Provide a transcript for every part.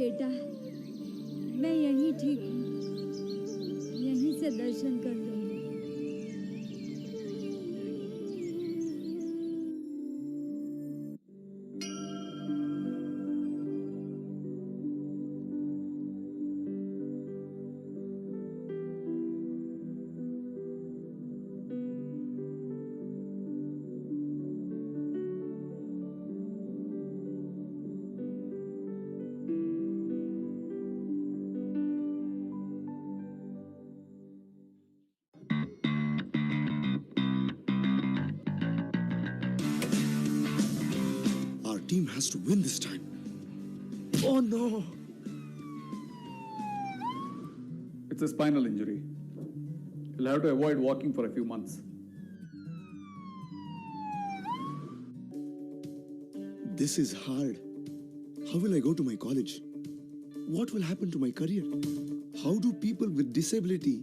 बेटा, मैं यहीं ठीक हूँ, यहीं से दर्शन कर लूँगी। Team has to win this time. Oh no! It's a spinal injury. You'll have to avoid walking for a few months. This is hard. How will I go to my college? What will happen to my career? How do people with disability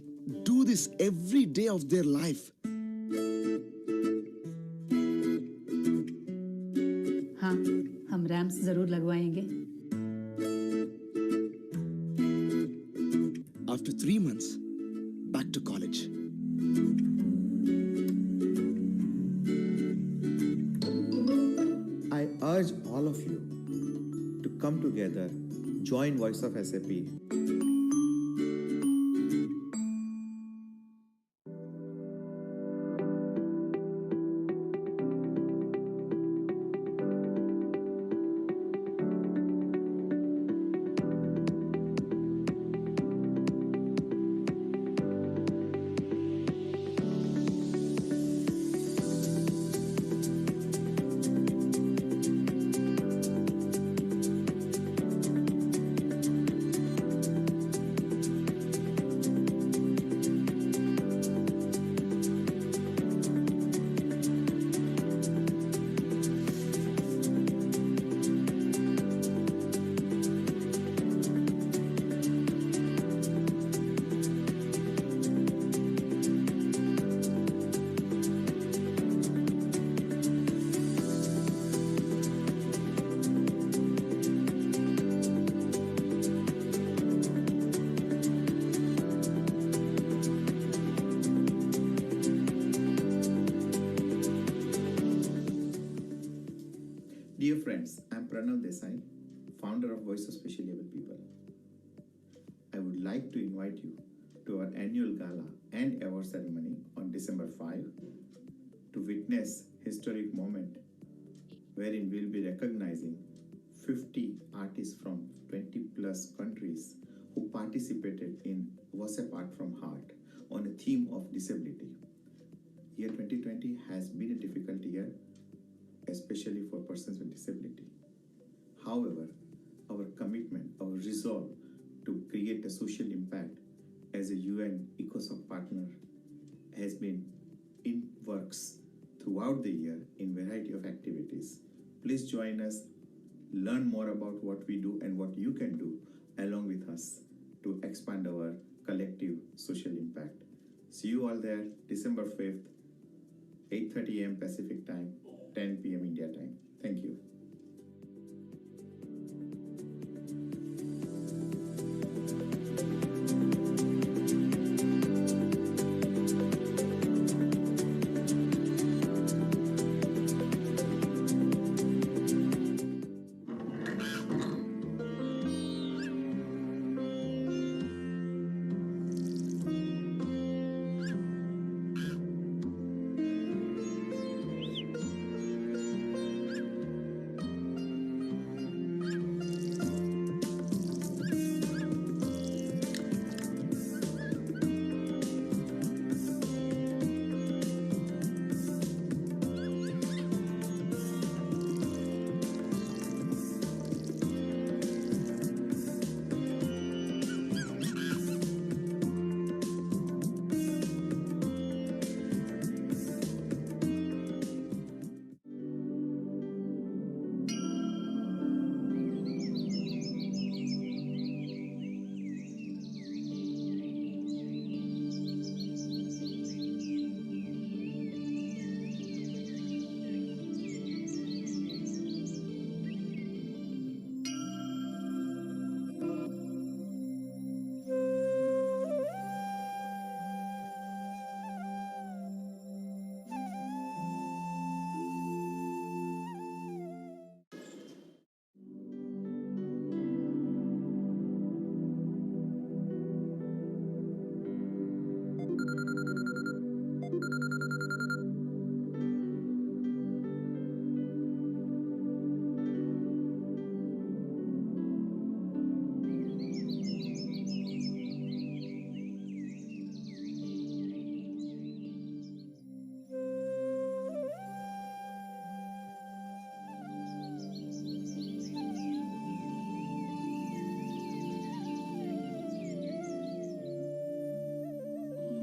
do this every day of their life? हाँ, हम ramps जरूर लगवाएंगे। After 3 months, back to college. I urge all of you to come together, join Voice of SAP. Dear friends, I am Pranav Desai, founder of Voice of Specially Able People. I would like to invite you to our annual gala and award ceremony on December 5 to witness historic moment wherein we'll be recognizing 50 artists from 20 plus countries who participated in WhatsApp Art from Heart on a theme of disability. Year 2020 has been a difficult year, especially for persons with disability. However, our commitment, our resolve to create a social impact as a UN ECOSOC partner has been in works throughout the year in variety of activities. Please join us, learn more about what we do and what you can do along with us to expand our collective social impact. See you all there, December 5th, 8:30 a.m. Pacific time, 10 p.m. India time. Thank you.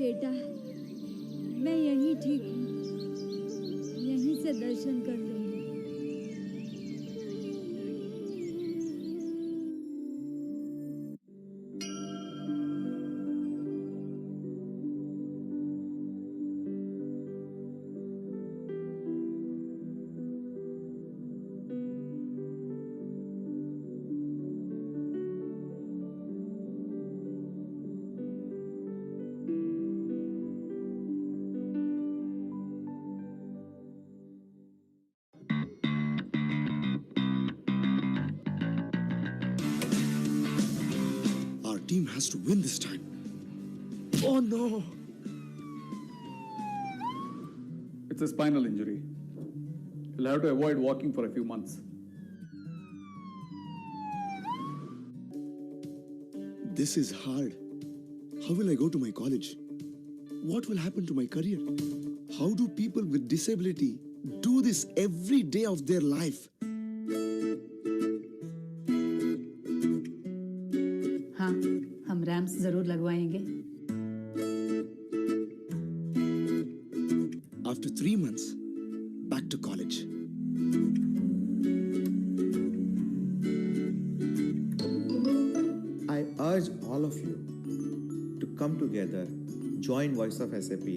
बेटा, मैं यहीं ठीक हूँ। यहीं से दर्शन कर लूंगी। Our team has to win this time. Oh no! It's a spinal injury. You'll have to avoid walking for a few months. This is hard. How will I go to my college? What will happen to my career? How do people with disability do this every day of their life? हाँ, हम rams जरूर लगवाएंगे। After 3 months, back to college. I urge all of you to come together, join Voice of SAP.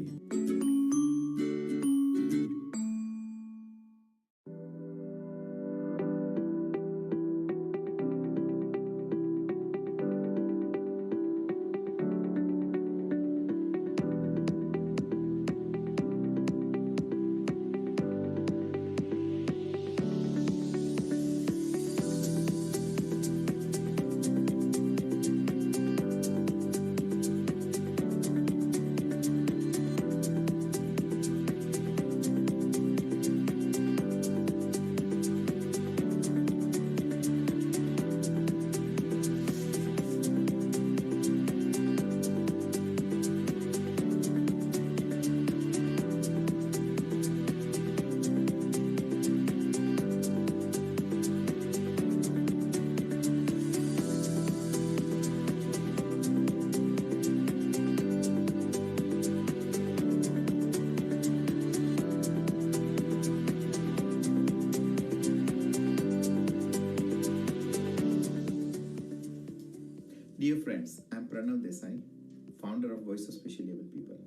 Dear friends, I'm Pranav Desai, founder of Voice of Specially Able People.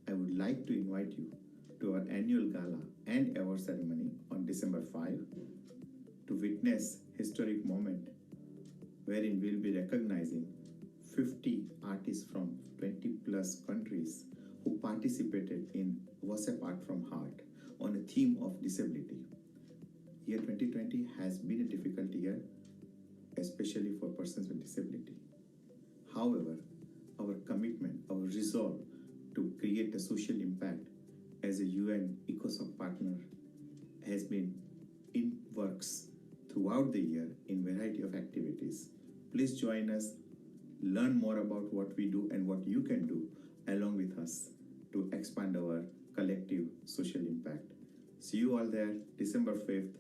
I would like to invite you to our annual gala and award ceremony on December 5 to witness historic moment wherein we'll be recognizing 50 artists from 20 plus countries who participated in WhatsApp Art from Heart on a theme of disability. Year 2020 has been a difficult year, especially for persons with disability. However, our commitment, our resolve to create a social impact as a UN ECOSOC partner has been in works throughout the year in variety of activities. Please join us, learn more about what we do and what you can do along with us to expand our collective social impact. See you all there, December 5th,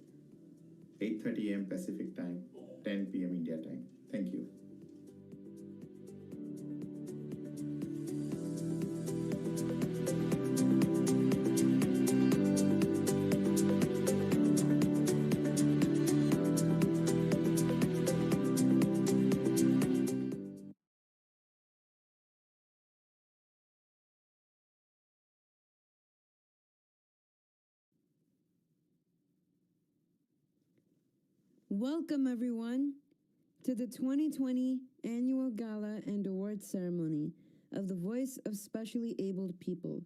8:30 a.m. Pacific time, 10 p.m. India time. Thank you. Welcome, everyone, to the 2020 Annual Gala and Award Ceremony of the Voice of Specially Abled People,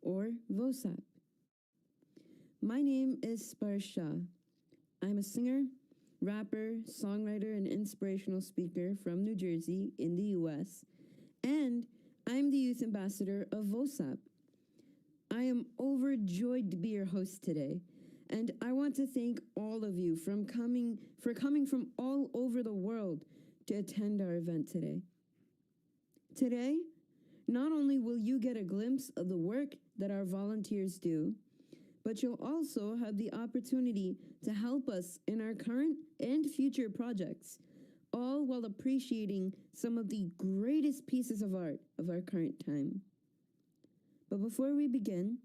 or VOSAP. My name is Sparsha. I'm a singer, rapper, songwriter, and inspirational speaker from New Jersey in the US, and I'm the youth ambassador of VOSAP. I am overjoyed to be your host today. And I want to thank all of you for coming from all over the world to attend our event today. Today, not only will you get a glimpse of the work that our volunteers do, but you'll also have the opportunity to help us in our current and future projects, all while appreciating some of the greatest pieces of art of our current time. But before we begin,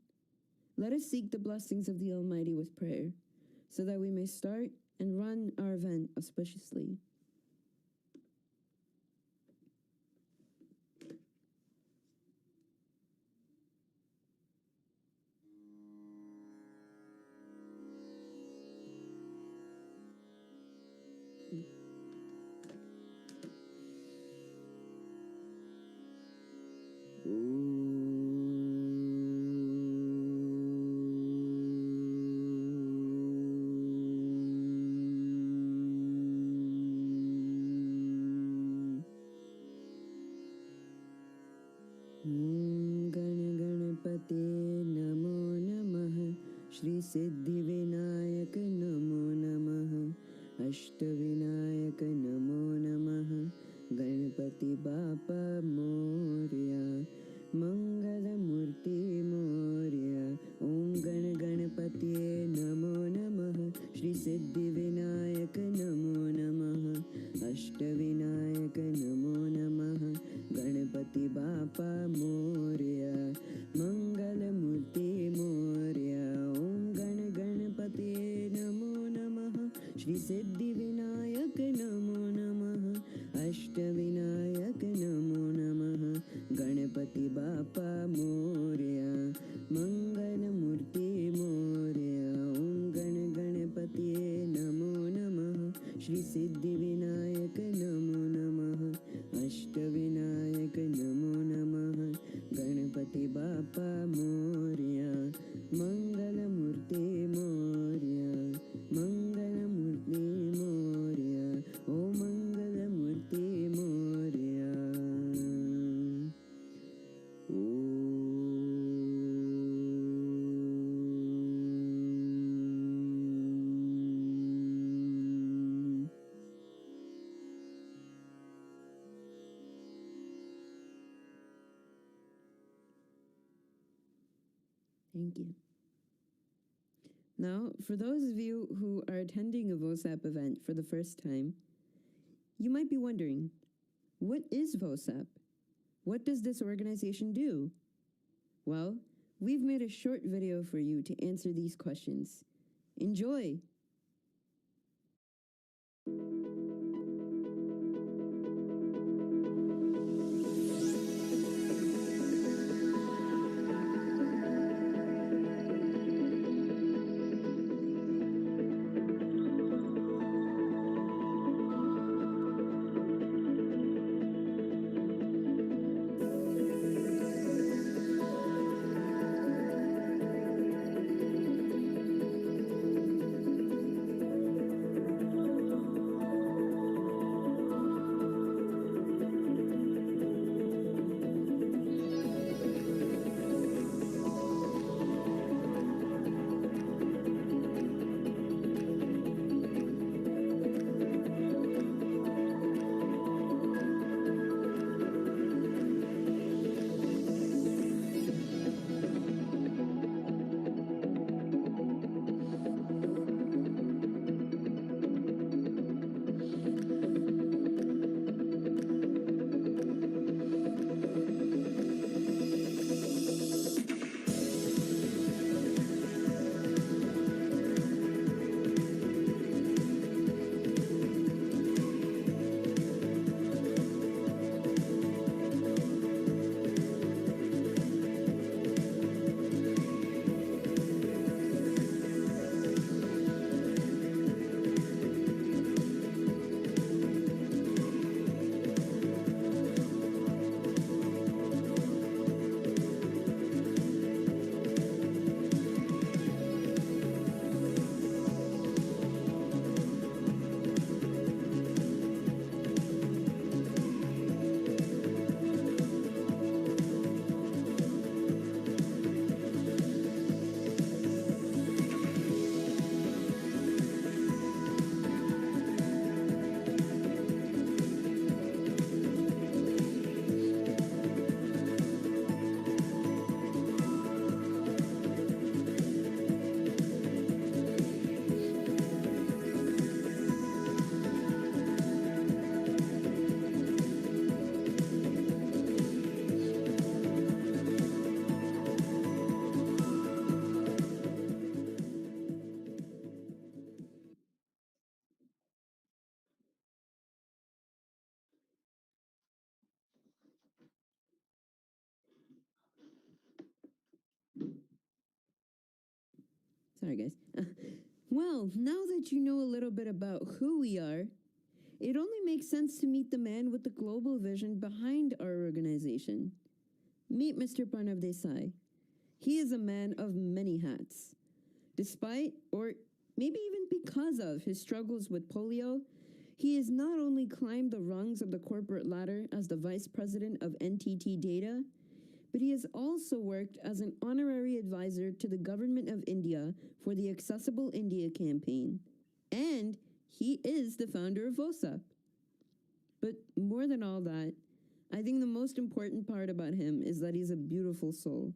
let us seek the blessings of the Almighty with prayer, so that we may start and run our event auspiciously. गणपते नमो नमः श्री सिद्धिविनायक नमो नमः अष्टविनायक नमो नमः गणपति बापा मोरया मंगलमूर्ति मोरया ओम गणपते नमो नमः श्री सिद्धिविनायक नमो नमः अष्टविनायक नमो नमः गणपति बापा मोरया मंगलमूर्ति मोरया ओम गणपते नमो नमः श्री सिद्धिविनायक नमो नमः अष्टविनायक नमो नमः गणपति बापा मोरया मंगलमूर्ति मोरया ओम गणपते नमो नमः श्री सिद्धिविनायक नमो नमः अष्टविनायक नमो नमः गणपति बापा मोरया मंगलमूर्ति मोरया मंगलमूर्ति मोरया ओ मंगलमूर्ति Morya Thank you. Now, for those of you who are attending a VOSAP event for the first time, you might be wondering, what is VOSAP? What does this organization do? Well, we've made a short video for you to answer these questions. Enjoy! Sorry, guys. Well, now that you know a little bit about who we are, it only makes sense to meet the man with the global vision behind our organization. Meet Mr. Pranav Desai. He is a man of many hats. Despite, or maybe even because of, his struggles with polio, he has not only climbed the rungs of the corporate ladder as the vice president of NTT Data, but he has also worked as an honorary advisor to the government of India for the Accessible India campaign. And he is the founder of VOSAP. But more than all that, I think the most important part about him is that he's a beautiful soul.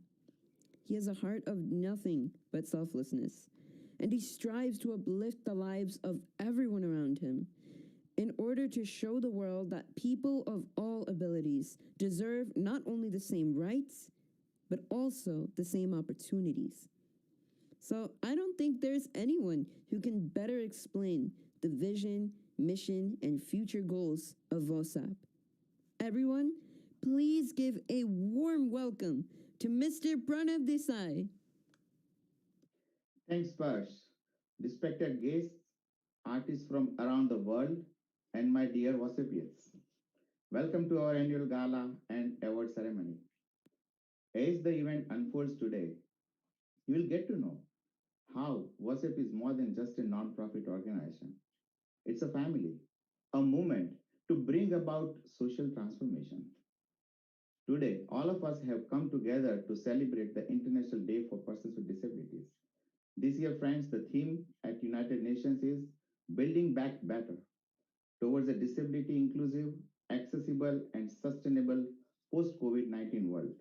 He has a heart of nothing but selflessness, and he strives to uplift the lives of everyone around him in order to show the world that people of all abilities deserve not only the same rights, but also the same opportunities. So I don't think there's anyone who can better explain the vision, mission, and future goals of VOSAP. Everyone, please give a warm welcome to Mr. Pranav Desai. Thanks, Parsh. Respected guests, artists from around the world, and my dear Wasapians. Welcome to our annual gala and award ceremony. As the event unfolds today, you will get to know how WhatsApp is more than just a non-profit organization. It's a family, a movement to bring about social transformation. Today, all of us have come together to celebrate the International Day for Persons with Disabilities. This year, friends, the theme at United Nations is Building Back Better towards a disability inclusive, accessible, and sustainable post-COVID-19 world.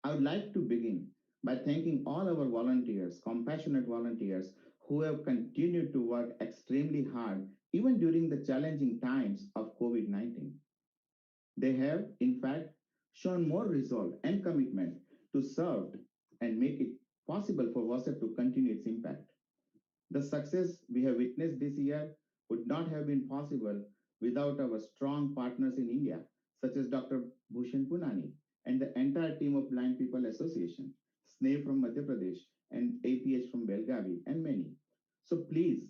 I would like to begin by thanking all our volunteers, compassionate volunteers, who have continued to work extremely hard even during the challenging times of COVID 19. They have, in fact, shown more resolve and commitment to serve and make it possible for WhatsApp to continue its impact. The success we have witnessed this year would not have been possible without our strong partners in India, such as Dr. Bhushan Punani and the entire team of Blind People Association, SNAE from Madhya Pradesh, and APH from Belgavi, and many. So please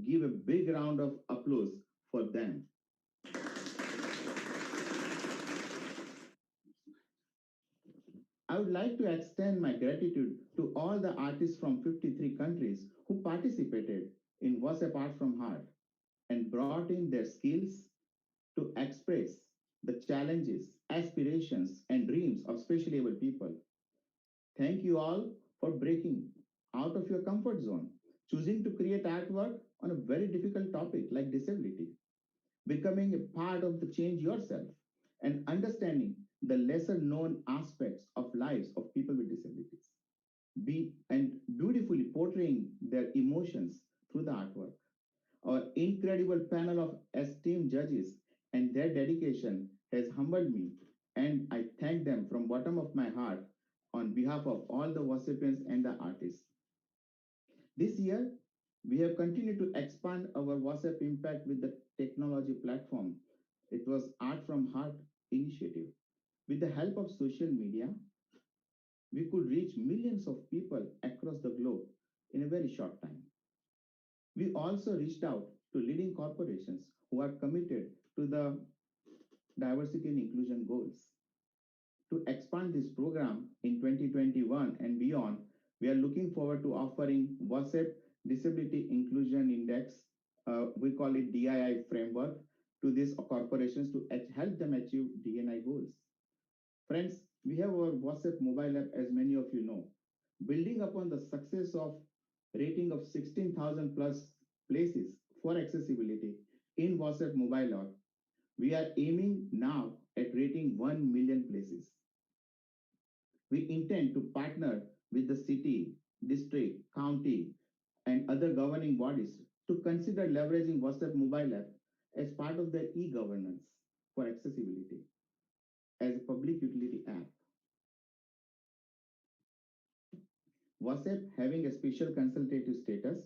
give a big round of applause for them. I would like to extend my gratitude to all the artists from 53 countries who participated in WhatsApp Art from Heart and brought in their skills to express the challenges, aspirations, and dreams of specially able people. Thank you all for breaking out of your comfort zone, choosing to create artwork on a very difficult topic like disability, becoming a part of the change yourself, and understanding the lesser known aspects of lives of people with disabilities. And beautifully portraying their emotions through the artwork. Our incredible panel of esteemed judges and their dedication has humbled me, and I thank them from bottom of my heart on behalf of all the recipients and the artists. This year, we have continued to expand our WhatsApp impact with the technology platform. It was Art from Heart initiative. With the help of social media, we could reach millions of people across the globe in a very short time. We also reached out to leading corporations who are committed to the diversity and inclusion goals. To expand this program in 2021 and beyond, we are looking forward to offering WhatsApp Disability Inclusion Index, we call it DII framework, to these corporations to help them achieve DNI goals. Friends, we have our WhatsApp mobile app, as many of you know. Building upon the success of rating of 16,000 plus places for accessibility in WhatsApp mobile app, we are aiming now at rating 1 million places. We intend to partner with the city, district, county, and other governing bodies to consider leveraging WhatsApp mobile app as part of the e-governance for accessibility as a public utility app. WhatsApp having a special consultative status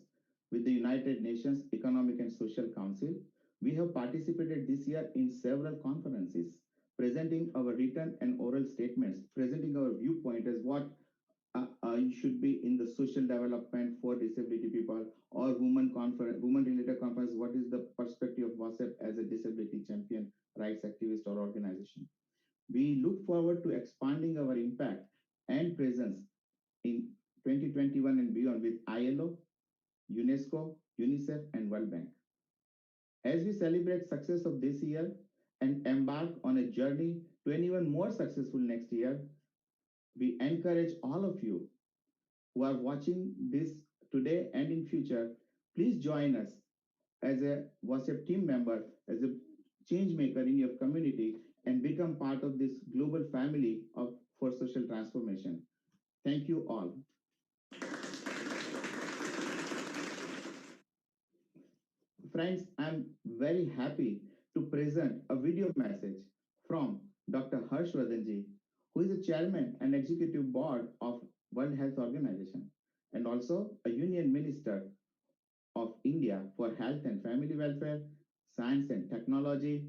with the United Nations Economic and Social Council, we have participated this year in several conferences, presenting our written and oral statements, presenting our viewpoint as what you should be in the social development for disability people or women related conference. What is the perspective of WhatsApp as a disability champion, rights activist or organization? We look forward to expanding our impact and presence in 2021 and beyond with ILO, UNESCO, UNICEF, and World Bank. As we celebrate success of this year and embark on a journey to an even more successful next year, we encourage all of you who are watching this today and in future, please join us as a WhatsApp team member, as a change maker in your community, and become part of this global family for social transformation. Thank you all. Friends, I'm very happy to present a video message from Dr. Harshvardhanji, who is the chairman and executive board of World Health Organization and also a union minister of India for Health and Family Welfare, Science and Technology,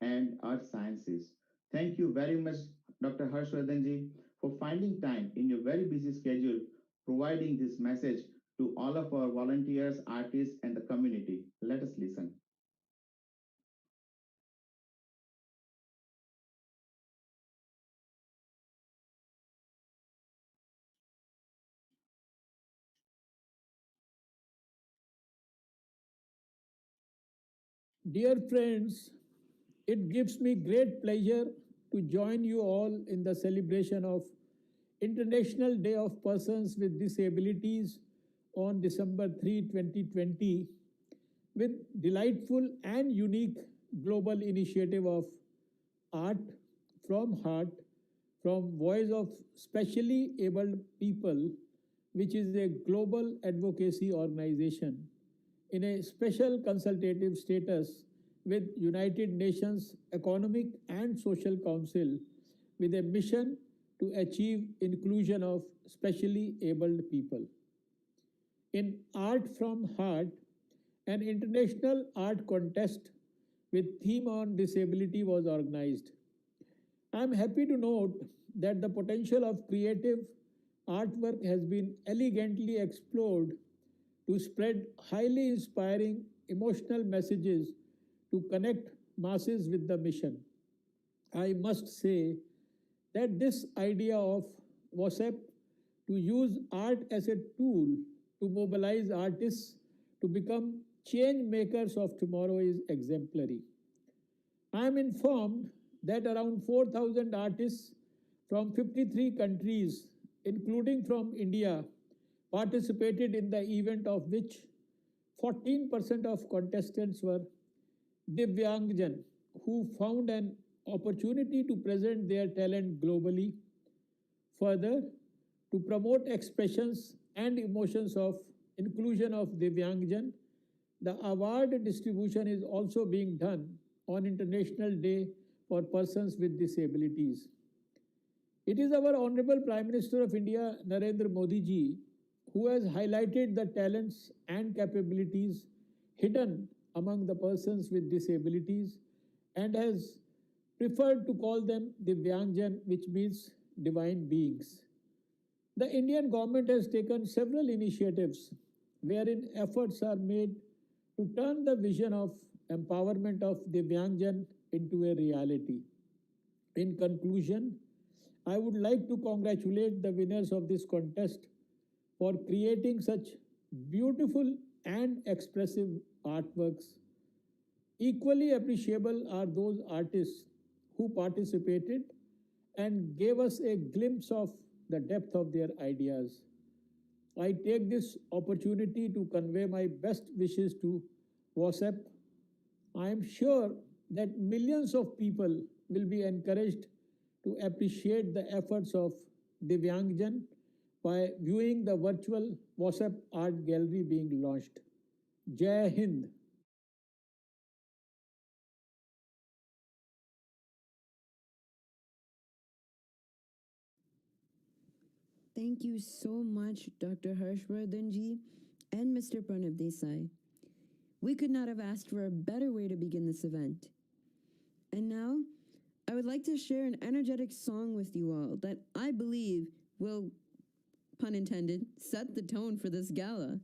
and Earth Sciences. Thank you very much, Dr. Harshvardhanji, for finding time in your very busy schedule, providing this message to all of our volunteers, artists, and the community. Let us listen. Dear friends, it gives me great pleasure to join you all in the celebration of International Day of Persons with Disabilities on December 3, 2020 with delightful and unique global initiative of Art from Heart from Voice of Specially Abled People, which is a global advocacy organization in a special consultative status with United Nations Economic and Social Council with a mission to achieve inclusion of specially abled people. In Art from Heart, an international art contest with theme on disability was organized. I am happy to note that the potential of creative artwork has been elegantly explored to spread highly inspiring emotional messages to connect masses with the mission. I must say that this idea of WhatsApp to use art as a tool to mobilize artists to become change makers of tomorrow is exemplary. I am informed that around 4,000 artists from 53 countries, including from India, participated in the event, of which 14% of contestants were Divyangjan, who found an opportunity to present their talent globally. Further, to promote expressions and emotions of inclusion of Divyangjan, the award distribution is also being done on International Day for Persons with Disabilities. It is our Honorable Prime Minister of India, Narendra Modi ji, who has highlighted the talents and capabilities hidden among the persons with disabilities and has preferred to call them Divyangjan, which means divine beings. The Indian government has taken several initiatives wherein efforts are made to turn the vision of empowerment of Divyangjan into a reality. In conclusion, I would like to congratulate the winners of this contest for creating such beautiful and expressive artworks. Equally appreciable are those artists who participated and gave us a glimpse of the depth of their ideas. I take this opportunity to convey my best wishes to WhatsApp. I am sure that millions of people will be encouraged to appreciate the efforts of Divyangjan by viewing the virtual WhatsApp art gallery being launched. Jai Hind. Thank you so much, Dr. Harshvardhanji and Mr. Pranav Desai. We could not have asked for a better way to begin this event. And now, I would like to share an energetic song with you all that I believe will pun intended, set the tone for this gala.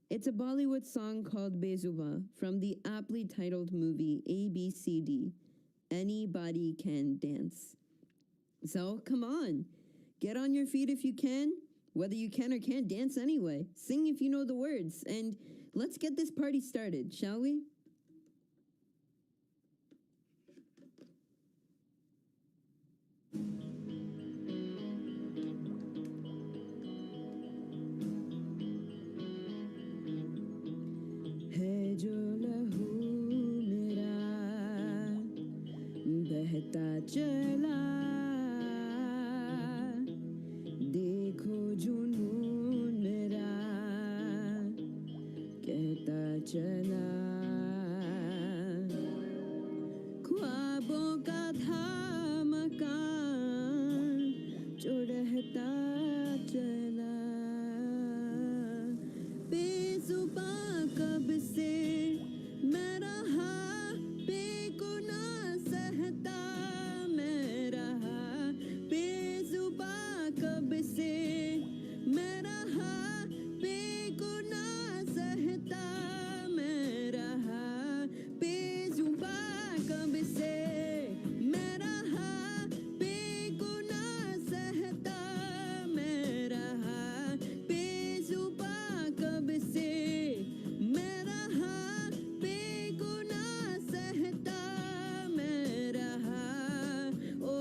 It's a Bollywood song called Bezuba from the aptly titled movie ABCD, Anybody Can Dance. So come on, get on your feet if you can, whether you can or can't dance anyway. Sing if you know the words, and let's get this party started, shall we? है जो लहू मेरा बहता चला, देखो जुनून मेरा कहता चला, ख्वाबों का था मकान जो रहता चला, बेजुबा कब से मैं रहा, बेगुनाह सहता मैं रहा, बेजुबा कब से मैं रहा, बेगुनाह सहता मैं रहा, बेजुबा कब से मैं रहा, बेगुनाह सहता मैं रहा, बेजुबा कब से मैं रहा, बेगुनाह सहता मैं रहा। ओ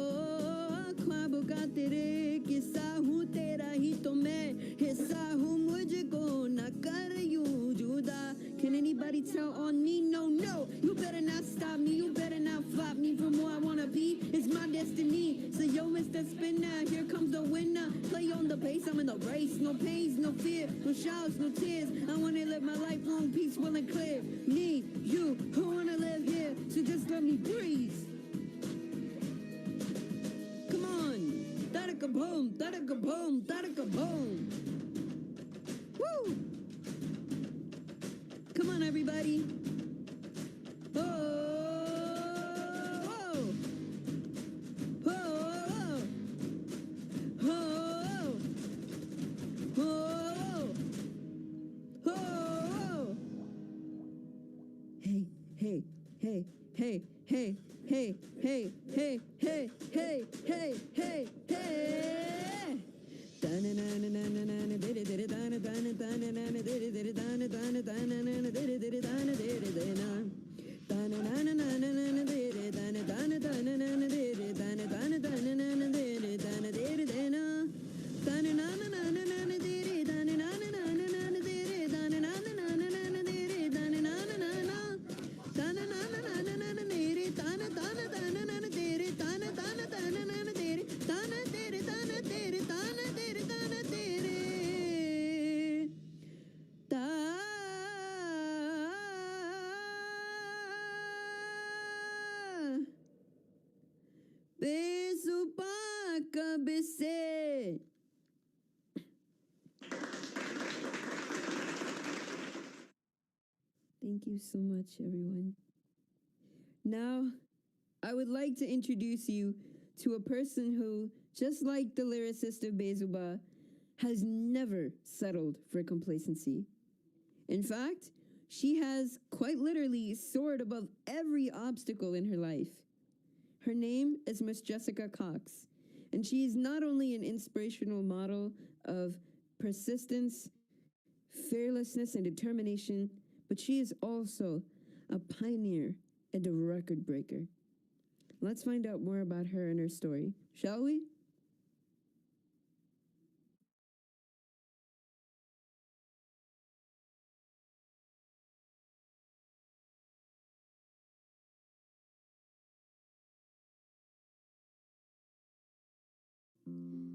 ख्वाबों का तेरे किस्सा हूँ, तेरा ही तो मैं हिस्सा हूँ, मुझको न कर यूं जुदा। Can anybody tell on me? No, no, you better not stop me, you better not flop me from where I wanna be. It's my destiny. So yo, Mr. Spinner, here comes the winner. Play on the bass, I'm in the race. No pains, no fear, no shouts, no tears. I wanna live my life long, peaceful and clear. Me, you, who wanna live here? So just let me breathe. Come on, da-da-ka-boom, da-da-ka-boom, da-da-ka-boom. Woo! Come on, everybody. Oh, oh, oh, oh, oh, oh, oh, oh. Hey, hey, hey, hey, hey, hey, hey, hey, hey, hey, hey, hey, hey. बेजुबा कब से। Thank you so much, everyone. Now, I would like to introduce you to a person who, just like the lyricist of Bezuba, has never settled for complacency. In fact, she has quite literally soared above every obstacle in her life. Her name is Miss Jessica Cox, and she is not only an inspirational model of persistence, fearlessness, and determination, but she is also a pioneer and a record breaker. Let's find out more about her and her story, shall we?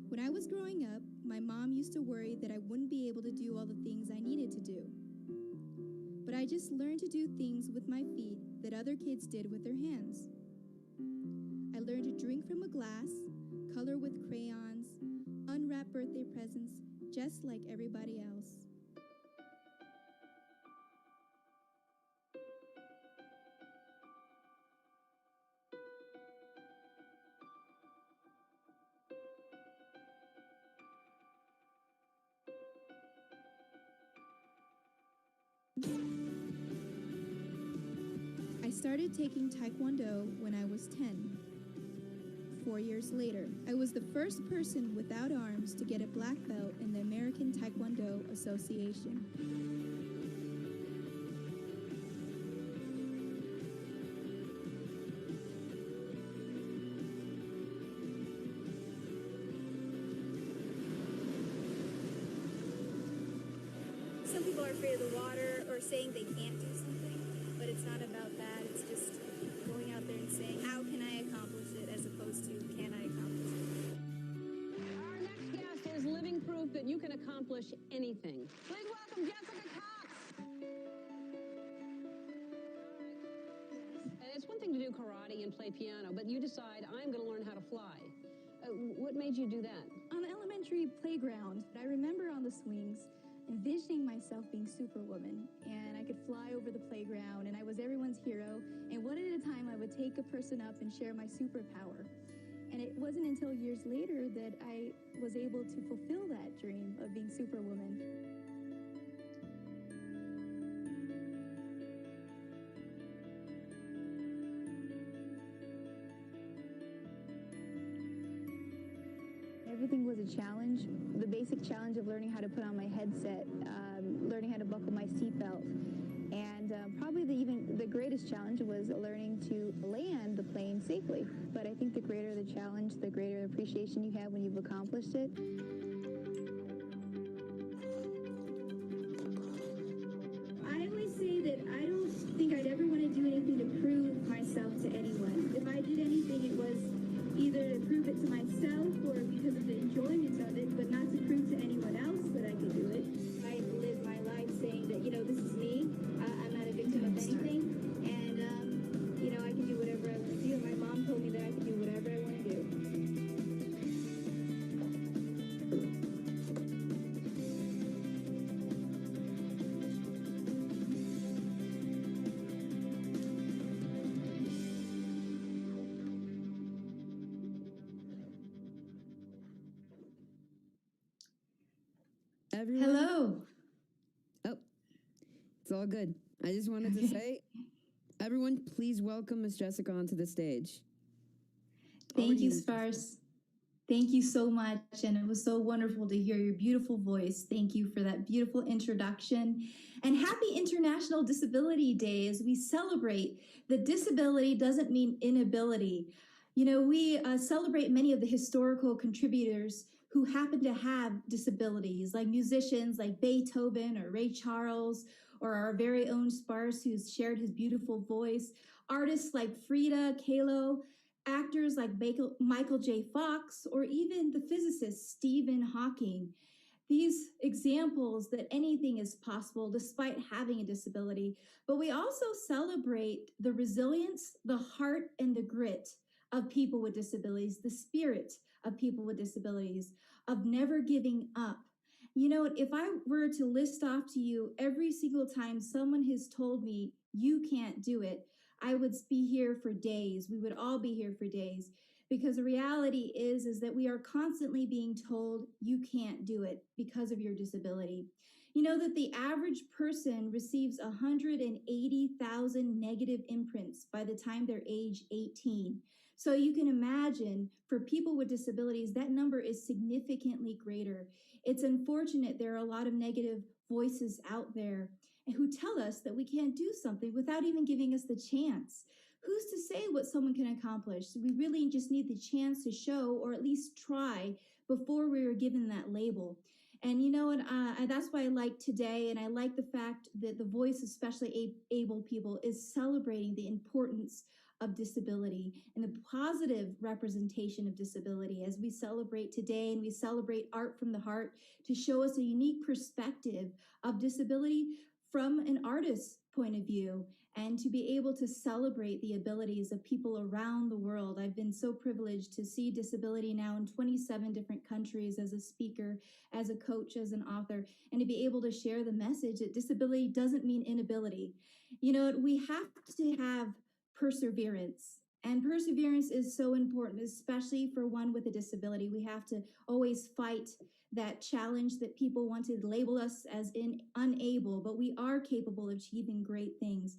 When I was growing up, my mom used to worry that I wouldn't be able to do all the things I needed to do. But I just learned to do things with my feet that other kids did with their hands. I learned to drink from a glass, color with crayons, unwrap birthday presents just like everybody else. started taking Taekwondo when I was 10. 4 years later, I was the first person without arms to get a black belt in the American Taekwondo Association. Some people are afraid of the water or saying they can't do something, but it's not about that. It's just going out there and saying, how can I accomplish it, as opposed to, can I accomplish it? Our next guest is living proof that you can accomplish anything. Please welcome Jessica Cox. And it's one thing to do karate and play piano, but you decide, I'm going to learn how to fly. What made you do that? On the elementary playground, I remember on the swings envisioning myself being Superwoman, and I could fly over the playground, and I was everyone's hero, and one at a time I would take a person up and share my superpower. And it wasn't until years later that I was able to fulfill that dream of being Superwoman. Everything was a challenge. The basic challenge of learning how to put on my headset, learning how to buckle my seatbelt, and probably the greatest challenge was learning to land the plane safely. But I think the greater the challenge, the greater appreciation you have when you've accomplished it. I always say that I don't think I'd ever want to do anything to prove myself to anyone. If I did anything, it was either to prove it to myself or because of the enjoyment of it, but not to prove to anyone else that I could do it. I live my life saying that, this is me. I'm not a victim of anything. And, I can do whatever I want to do. And my mom told me that I could do whatever I want to do. Everyone? Hello. Oh, it's all good. I just wanted to say, everyone, please welcome Miss Jessica onto the stage. Thank you, Sparse. Thank you so much. And it was so wonderful to hear your beautiful voice. Thank you for that beautiful introduction. And happy International Disability Day as we celebrate that disability doesn't mean inability. We celebrate many of the historical contributors who happen to have disabilities, like musicians like Beethoven or Ray Charles, or our very own Sparse, who's shared his beautiful voice, artists like Frida Kahlo, actors like Michael J. Fox, or even the physicist Stephen Hawking. These examples that anything is possible despite having a disability, but we also celebrate the resilience, the heart, and the grit of people with disabilities, the spirit of people with disabilities, of never giving up. If I were to list off to you every single time someone has told me, you can't do it, I would be here for days. We would all be here for days, because the reality is that we are constantly being told you can't do it because of your disability. That the average person receives 180,000 negative imprints by the time they're age 18. So you can imagine for people with disabilities, that number is significantly greater. It's unfortunate there are a lot of negative voices out there who tell us that we can't do something without even giving us the chance. Who's to say what someone can accomplish? We really just need the chance to show, or at least try, before we are given that label. And that's why I like today, and I like the fact that the voice of specially able people is celebrating the importance of disability and the positive representation of disability as we celebrate today, and we celebrate Art from the Heart to show us a unique perspective of disability from an artist's point of view, and to be able to celebrate the abilities of people around the world. I've been so privileged to see disability now in 27 different countries as a speaker, as a coach, as an author, and to be able to share the message that disability doesn't mean inability. We have to have perseverance. And perseverance is so important, especially for one with a disability. We have to always fight that challenge that people want to label us as unable, but we are capable of achieving great things.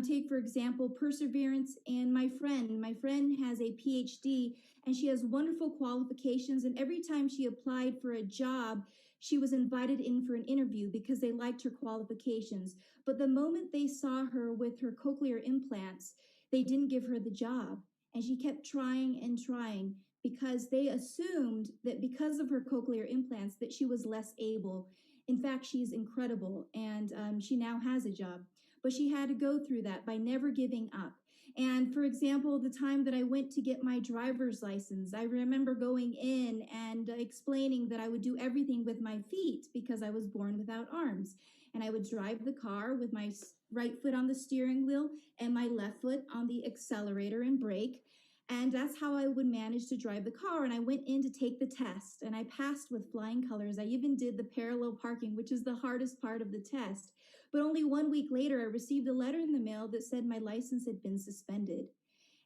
Take, for example, perseverance and my friend. My friend has a PhD and she has wonderful qualifications. And every time she applied for a job, she was invited in for an interview because they liked her qualifications. But the moment they saw her with her cochlear implants, they didn't give her the job. And she kept trying and trying because they assumed that because of her cochlear implants that she was less able. In fact, she's incredible and she now has a job. But she had to go through that by never giving up. And for example, the time that I went to get my driver's license, I remember going in and explaining that I would do everything with my feet because I was born without arms. And I would drive the car with my right foot on the steering wheel and my left foot on the accelerator and brake. And that's how I would manage to drive the car. And I went in to take the test and I passed with flying colors. I even did the parallel parking, which is the hardest part of the test. But only 1 week later, I received a letter in the mail that said my license had been suspended.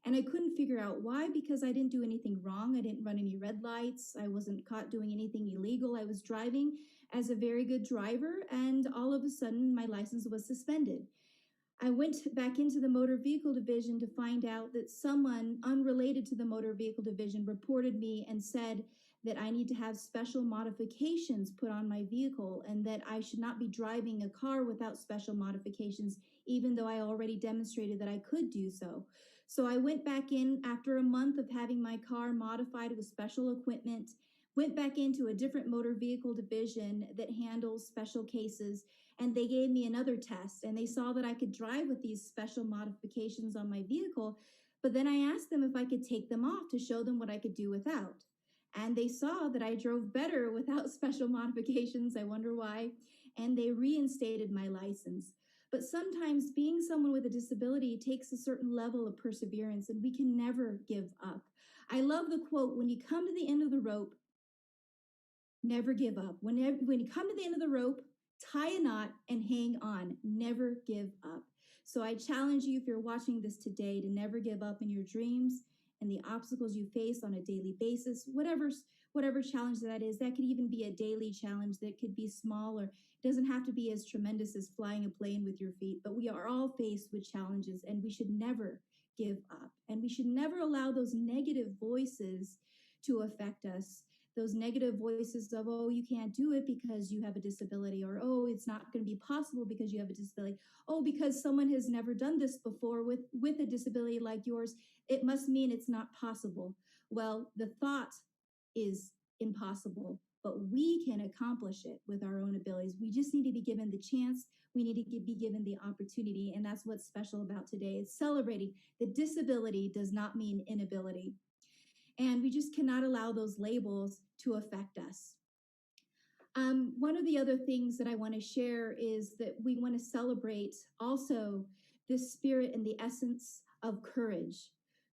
And I couldn't figure out why, because I didn't do anything wrong. I didn't run any red lights. I wasn't caught doing anything illegal. I was driving as a very good driver. And all of a sudden, my license was suspended. I went back into the motor vehicle division to find out that someone unrelated to the motor vehicle division reported me and said that I need to have special modifications put on my vehicle and that I should not be driving a car without special modifications, even though I already demonstrated that I could do so. So I went back in after a month of having my car modified with special equipment, went back into a different motor vehicle division that handles special cases, and they gave me another test and they saw that I could drive with these special modifications on my vehicle. But then I asked them if I could take them off to show them what I could do without. And they saw that I drove better without special modifications. I wonder why. And they reinstated my license. But sometimes being someone with a disability takes a certain level of perseverance, and we can never give up. I love the quote, when you come to the end of the rope, never give up. When you come to the end of the rope, tie a knot and hang on. Never give up. So I challenge you, if you're watching this today, to never give up in your dreams and the obstacles you face on a daily basis, whatever challenge that is. That could even be a daily challenge that could be small, or it doesn't have to be as tremendous as flying a plane with your feet. But we are all faced with challenges, and we should never give up. And we should never allow those negative voices to affect us. Those negative voices of, oh, you can't do it because you have a disability, or, oh, it's not going to be possible because you have a disability. Oh, because someone has never done this before with a disability like yours, it must mean it's not possible. Well, the thought is impossible, but we can accomplish it with our own abilities. We just need to be given the chance. We need to be given the opportunity. And that's what's special about today. It's celebrating that disability does not mean inability. And we just cannot allow those labels to affect us. One of the other things that I want to share is that we want to celebrate also this spirit and the essence of courage.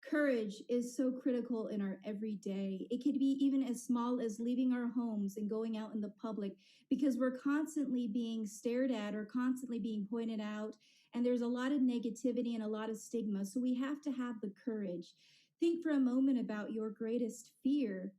Courage is so critical in our everyday. It could be even as small as leaving our homes and going out in the public, because we're constantly being stared at or constantly being pointed out. And there's a lot of negativity and a lot of stigma. So we have to have the courage. Think for a moment about your greatest fear.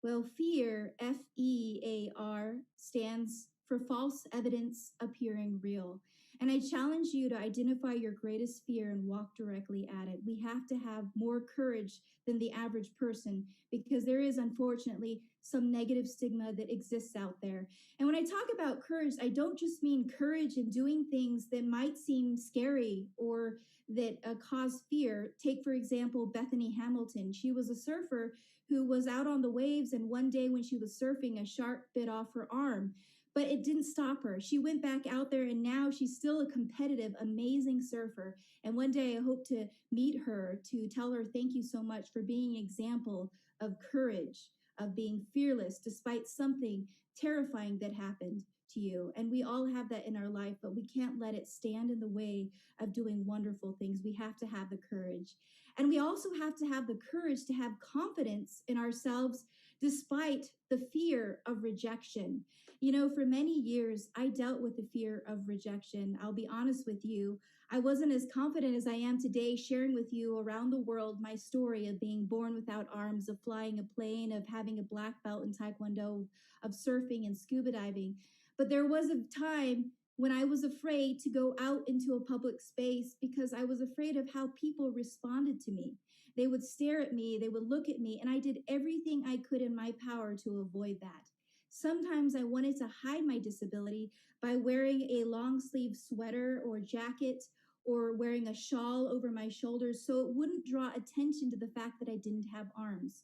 Well, fear, F-E-A-R, stands for false evidence appearing real. And I challenge you to identify your greatest fear and walk directly at it. We have to have more courage than the average person, because there is, unfortunately, some negative stigma that exists out there. And when I talk about courage, I don't just mean courage in doing things that might seem scary or that cause fear. Take, for example, Bethany Hamilton. She was a surfer who was out on the waves, and one day when she was surfing, a shark bit off her arm. But it didn't stop her. She went back out there, and now she's still a competitive, amazing surfer. And one day I hope to meet her to tell her thank you so much for being an example of courage, of being fearless despite something terrifying that happened to you. And we all have that in our life, but we can't let it stand in the way of doing wonderful things. We have to have the courage. And we also have to have the courage to have confidence in ourselves despite the fear of rejection. You know, for many years, I dealt with the fear of rejection. I'll be honest with you. I wasn't as confident as I am today, sharing with you around the world my story of being born without arms, of flying a plane, of having a black belt in Taekwondo, of surfing and scuba diving. But there was a time when I was afraid to go out into a public space because I was afraid of how people responded to me. They would stare at me, they would look at me, and I did everything I could in my power to avoid that. Sometimes I wanted to hide my disability by wearing a long sleeve sweater or jacket or wearing a shawl over my shoulders so it wouldn't draw attention to the fact that I didn't have arms.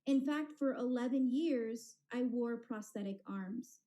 In fact, for 11 years, I wore prosthetic arms.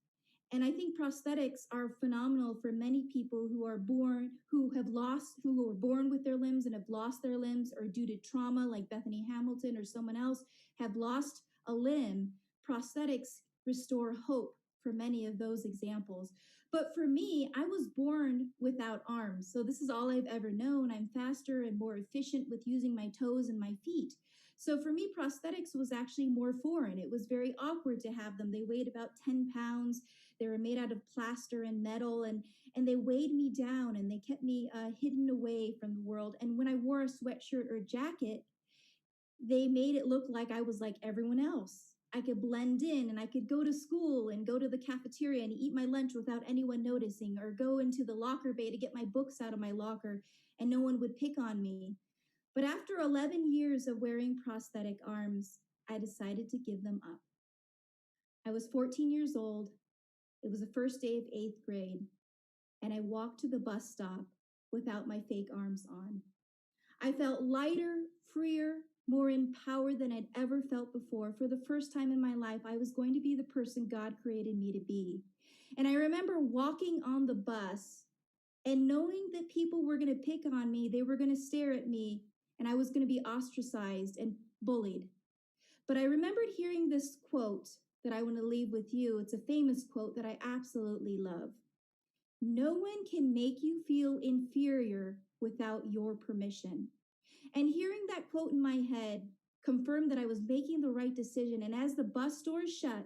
And I think prosthetics are phenomenal for many people who are born, who were born with their limbs and have lost their limbs, or due to trauma, like Bethany Hamilton or someone else, have lost a limb. Prosthetics restore hope for many of those examples. But for me, I was born without arms. So this is all I've ever known. I'm faster and more efficient with using my toes and my feet. So for me, prosthetics was actually more foreign. It was very awkward to have them. They weighed about 10 pounds. They were made out of plaster and metal, and they weighed me down, and they kept me hidden away from the world. And when I wore a sweatshirt or jacket, they made it look like I was like everyone else. I could blend in, and I could go to school and go to the cafeteria and eat my lunch without anyone noticing, or go into the locker bay to get my books out of my locker, and no one would pick on me. But after 11 years of wearing prosthetic arms, I decided to give them up. I was 14 years old. It was the first day of 8th grade, and I walked to the bus stop without my fake arms on. I felt lighter, freer, more empowered than I'd ever felt before. For the first time in my life, I was going to be the person God created me to be. And I remember walking on the bus and knowing that people were going to pick on me, they were going to stare at me, and I was going to be ostracized and bullied. But I remembered hearing this quote that I want to leave with you. It's a famous quote that I absolutely love. No one can make you feel inferior without your permission. And hearing that quote in my head confirmed that I was making the right decision. And as the bus doors shut,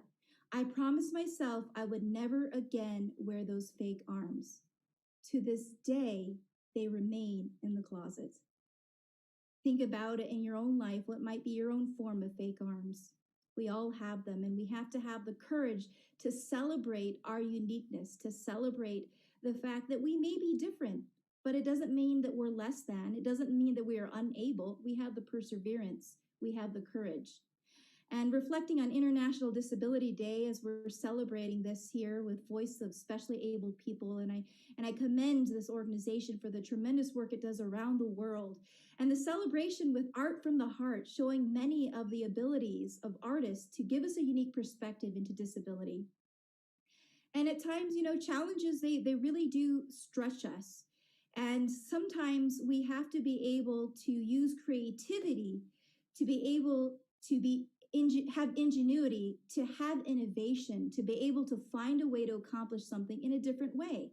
I promised myself I would never again wear those fake arms. To this day, they remain in the closet. Think about it in your own life. What might be your own form of fake arms? We all have them, and we have to have the courage to celebrate our uniqueness, to celebrate the fact that we may be different, but it doesn't mean that we're less than. It doesn't mean that we are unable. We have the perseverance. We have the courage. And reflecting on International Disability Day as we're celebrating this here with Voice of Specially Abled People, and I commend this organization for the tremendous work it does around the world, and the celebration with art from the heart, showing many of the abilities of artists to give us a unique perspective into disability. And at times, challenges, they really do stretch us. And sometimes we have to be able to use creativity to be able to have ingenuity, to have innovation, to be able to find a way to accomplish something in a different way.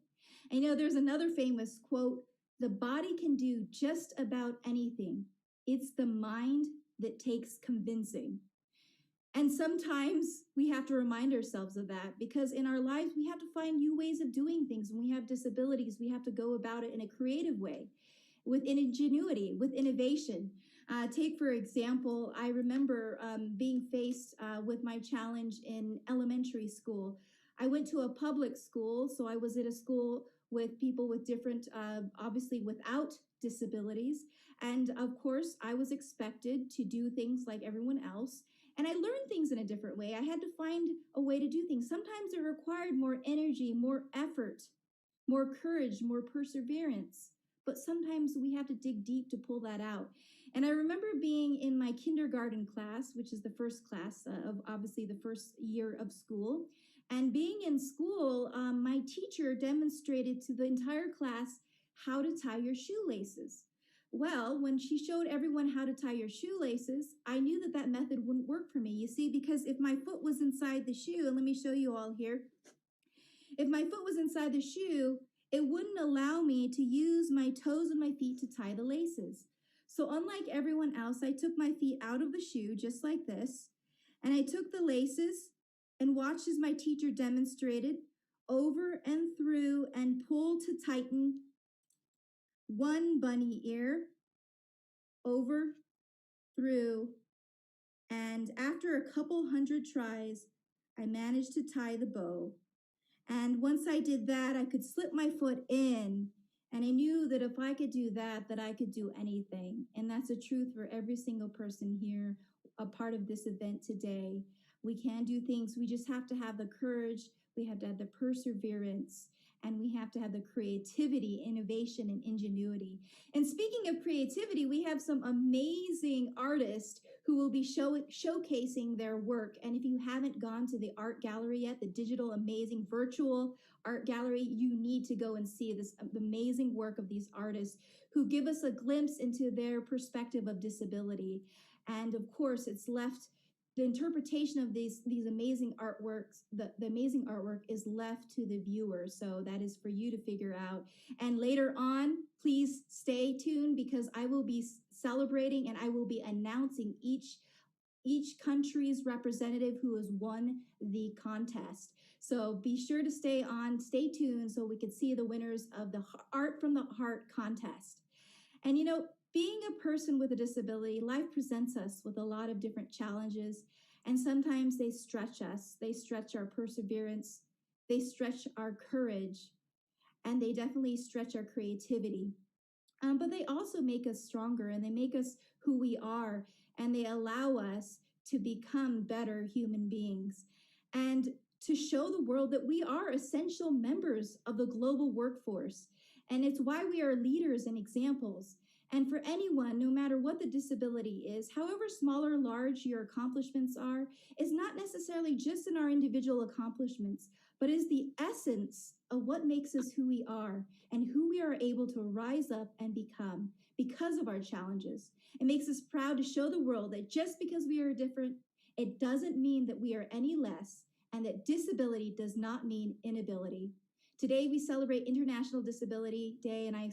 And there's another famous quote, the body can do just about anything. It's the mind that takes convincing. And sometimes we have to remind ourselves of that, because in our lives, we have to find new ways of doing things. When we have disabilities, we have to go about it in a creative way, with ingenuity, with innovation. Take, for example, I remember being faced with my challenge in elementary school. I went to a public school, so I was at a school with people with different, obviously without disabilities. And of course, I was expected to do things like everyone else. And I learned things in a different way. I had to find a way to do things. Sometimes it required more energy, more effort, more courage, more perseverance. But sometimes we have to dig deep to pull that out. And I remember being in my kindergarten class, which is the first class of obviously the first year of school. And being in school, my teacher demonstrated to the entire class how to tie your shoelaces. Well, when she showed everyone how to tie your shoelaces, I knew that that method wouldn't work for me. You see, because if my foot was inside the shoe, and let me show you all here. If my foot was inside the shoe, it wouldn't allow me to use my toes and my feet to tie the laces. So unlike everyone else, I took my feet out of the shoe just like this, and I took the laces and watched as my teacher demonstrated over and through and pull to tighten one bunny ear, over, through, and after a couple hundred tries, I managed to tie the bow. And And once I did that, I could slip my foot in. And I knew that if I could do that, that I could do anything. And that's a truth for every single person here, a part of this event today. We can do things. We just have to have the courage. We have to have the perseverance. And we have to have the creativity, innovation, and ingenuity. And speaking of creativity, we have some amazing artists who will be showcasing their work. And if you haven't gone to the art gallery yet, the digital amazing virtual art gallery, you need to go and see this amazing work of these artists who give us a glimpse into their perspective of disability. And of course, it's left the interpretation of these amazing artworks, the amazing artwork is left to the viewer. So that is for you to figure out. And later on, please stay tuned because I will be celebrating and I will be announcing each country's representative who has won the contest. So be sure to stay tuned so we can see the winners of the Art from the Heart contest. And you know, being a person with a disability, life presents us with a lot of different challenges, and sometimes they stretch us. They stretch our perseverance, they stretch our courage, and they definitely stretch our creativity. But they also make us stronger and they make us who we are, and they allow us to become better human beings and to show the world that we are essential members of the global workforce. And it's why we are leaders and examples. And for anyone, no matter what the disability is, however small or large your accomplishments are, is not necessarily just in our individual accomplishments, but is the essence of what makes us who we are and who we are able to rise up and become because of our challenges. It makes us proud to show the world that just because we are different, it doesn't mean that we are any less, and that disability does not mean inability. Today, we celebrate International Disability Day, and I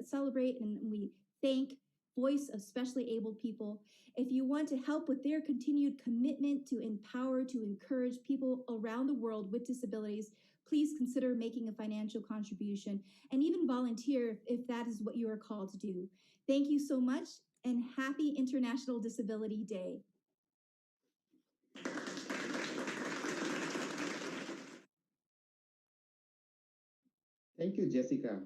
celebrate and we thank Voice of Specially Abled People. If you want to help with their continued commitment to empower, to encourage people around the world with disabilities, please consider making a financial contribution and even volunteer if that is what you are called to do. Thank you so much, and happy International Disability Day. Thank you, Jessica.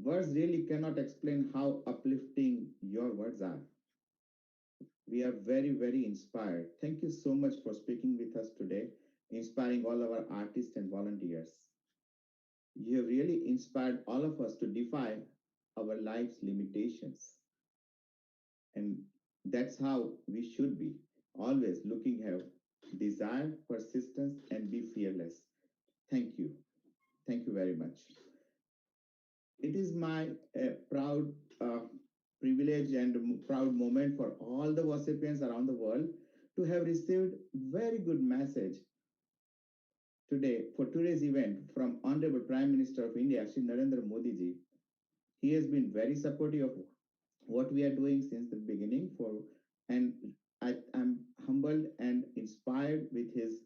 Words really cannot explain how uplifting your words are. We are very, very inspired. Thank you so much for speaking with us today, inspiring all our artists and volunteers. You have really inspired all of us to defy our life's limitations. And that's how we should be, always looking ahead, desire, persistence, and be fearless. Thank you. Thank you very much. It is my proud privilege and proud moment for all the recipients around the world to have received very good message today for today's event from Honorable Prime Minister of India, Shri Narendra Modi ji. He has been very supportive of what we are doing since the beginning and I'm humbled and inspired with his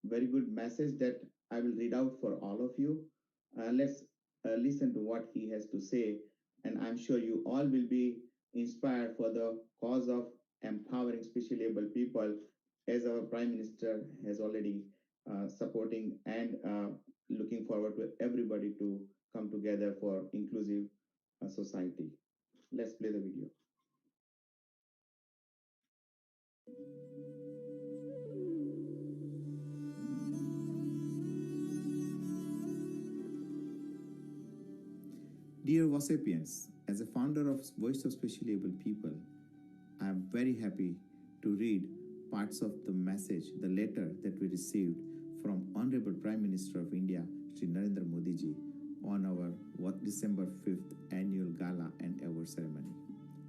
very good message that I will read out for all of you. Let's listen to what he has to say, and I'm sure you all will be inspired for the cause of empowering specially able people, as our Prime Minister has already supporting and looking forward to everybody to come together for inclusive society. Let's play the video. Dear Wasapians, as a founder of Voice of Specially Abled People, I am very happy to read parts of the message, the letter that we received from Honorable Prime Minister of India, Shri Narendra Modi ji, on our December 5th annual gala and award ceremony.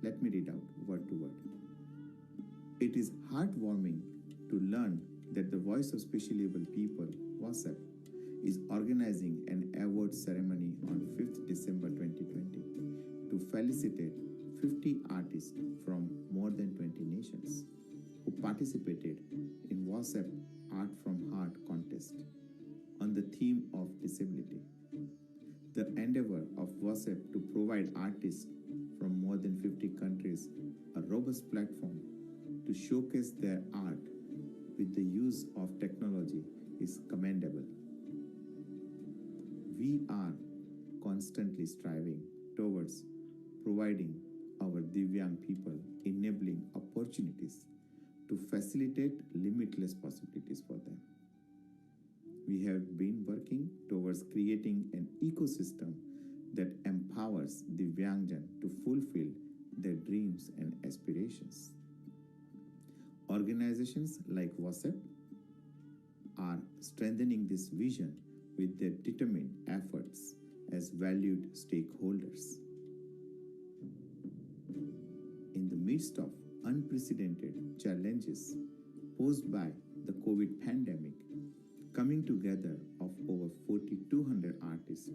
Let me read out word to word. It is heartwarming to learn that the Voice of Specially Abled People, WASAP, is organizing an award ceremony on 5th December 2020 to felicitate 50 artists from more than 20 nations who participated in WASAP Art from Heart contest on the theme of disability. The endeavor of WASAP to provide artists from more than 50 countries a robust platform to showcase their art with the use of technology is commendable. we are constantly striving towards providing our Divyang people enabling opportunities to facilitate limitless possibilities for them. We have been working towards creating an ecosystem that empowers Divyangjan to fulfill their dreams and aspirations. Organizations like WhatsApp are strengthening this vision with their determined efforts as valued stakeholders. In the midst of unprecedented challenges posed by the COVID pandemic, coming together of over 4,200 artists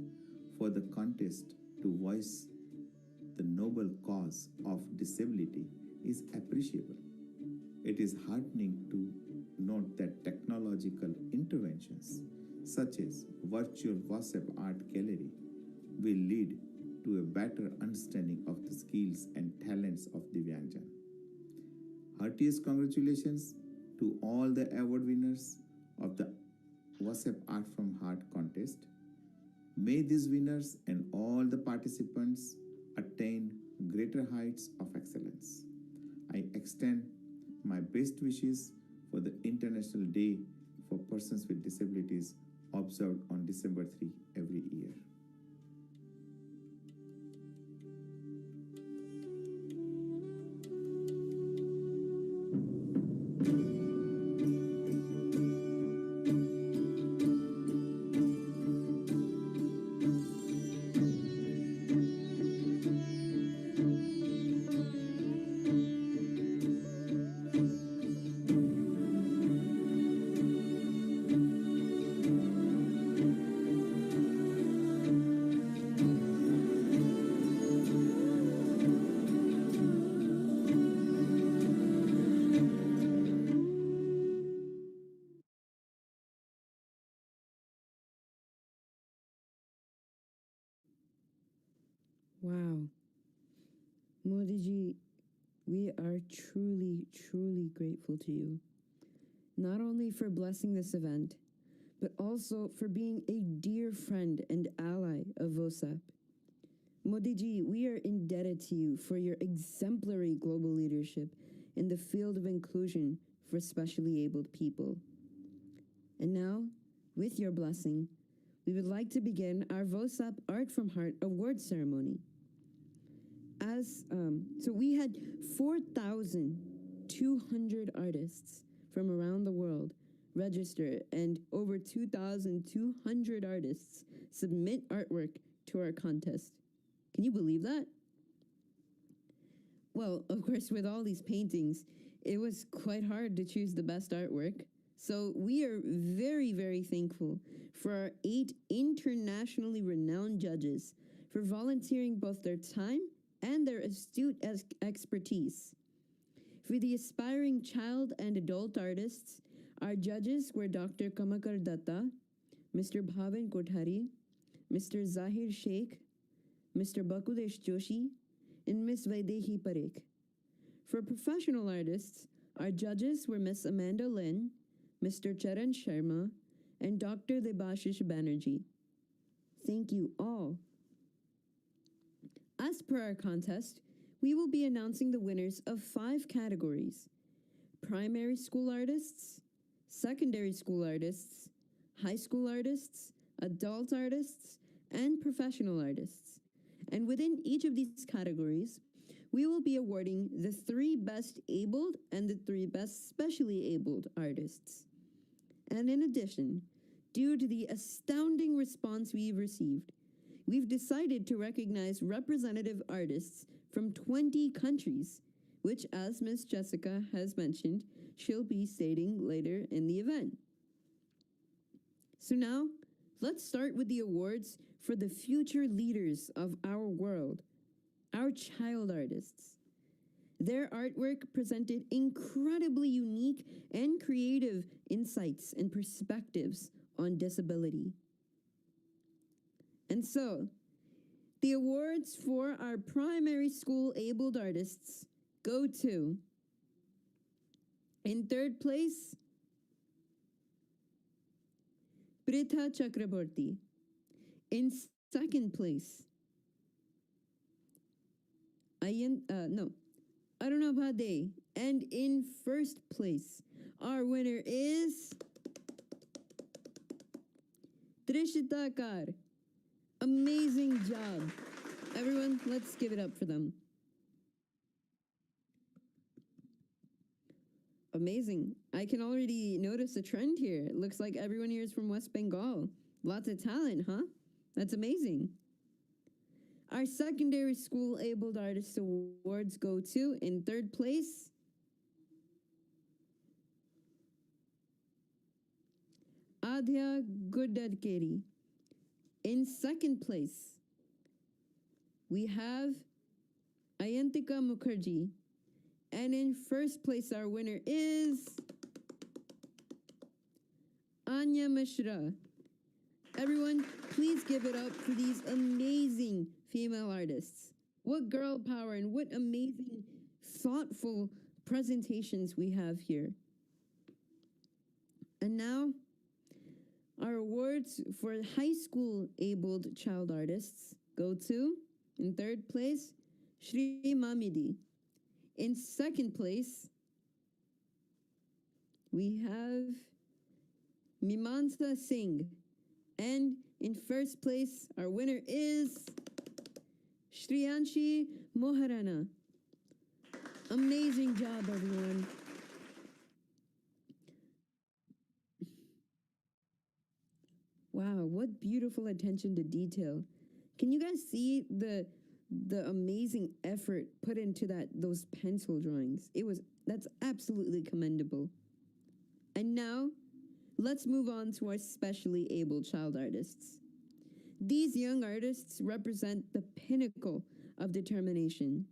for the contest to voice the noble cause of disability is appreciable. It is heartening to note that technological interventions such as virtual WhatsApp art gallery will lead to a better understanding of the skills and talents of Divyangjan. Heartiest congratulations to all the award winners of the WhatsApp Art from Heart contest. May these winners and all the participants attain greater heights of excellence. I extend my best wishes for the International Day for Persons with Disabilities observed on December 3 every year. Wow. Modi ji, we are truly, truly grateful to you. Not only for blessing this event, but also for being a dear friend and ally of VOSAP. Modi ji, we are indebted to you for your exemplary global leadership in the field of inclusion for specially abled people. And now, with your blessing, we would like to begin our VOSAP Art from Heart award ceremony. So we had 4,200 artists from around the world register and over 2,200 artists submit artwork to our contest. Can you believe that? Well, of course, with all these paintings, it was quite hard to choose the best artwork. So we are very, very thankful for our 8 internationally renowned judges for volunteering both their time and their astute expertise. For the aspiring child and adult artists, our judges were Dr. Kamakar Datta, Mr. Bhavan Kothari, Mr. Zahir Sheikh, Mr. Bakudesh Joshi, and Ms. Vaidehi Parekh. For professional artists, our judges were Ms. Amanda Lin, Mr. Charan Sharma, and Dr. Debashish Banerjee. Thank you all. As per our contest, we will be announcing the winners of 5 categories: primary school artists, secondary school artists, high school artists, adult artists, and professional artists. And within each of these categories, we will be awarding the 3 best abled and the 3 best specially abled artists. And in addition, due to the astounding response we've received, we've decided to recognize representative artists from 20 countries, which, as Ms. Jessica has mentioned, she'll be stating later in the event. So now, let's start with the awards for the future leaders of our world, our child artists. Their artwork presented incredibly unique and creative insights and perspectives on disability. And so, the awards for our primary school abled artists go to, in 3rd place, Pritha Chakraborty. In second place, Arunabhade. And in first place, our winner is Trishita Kar. Amazing job. Everyone, let's give it up for them. Amazing. I can already notice a trend here. It looks like everyone here is from West Bengal. Lots of talent, huh? That's amazing. Our secondary school abled artist awards go to, in third place, Adhya Gurdadkeri. In second place, we have Ayantika Mukherjee. And in first place, our winner is Anya Mishra. Everyone, please give it up for these amazing female artists. What girl power and what amazing, thoughtful presentations we have here. And now, our awards for high school abled child artists go to, in third place, Shri Mamidi. In second place, we have Mimansa Singh. And in first place, our winner is Shriyanshi Moharana. Amazing job, everyone. Wow, what beautiful attention to detail. Can you guys see the amazing effort put into those pencil drawings? That's absolutely commendable. And now, let's move on to our specially abled child artists. These young artists represent the pinnacle of determination.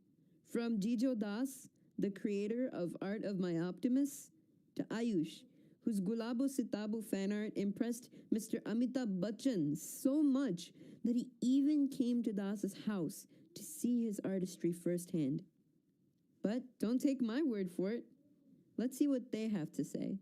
From Jijo Das, the creator of Art of My Optimus, to Ayush, whose Gulabo Sitabu fan art impressed Mr. Amitabh Bachchan so much that he even came to Das's house to see his artistry firsthand. But don't take my word for it. Let's see what they have to say.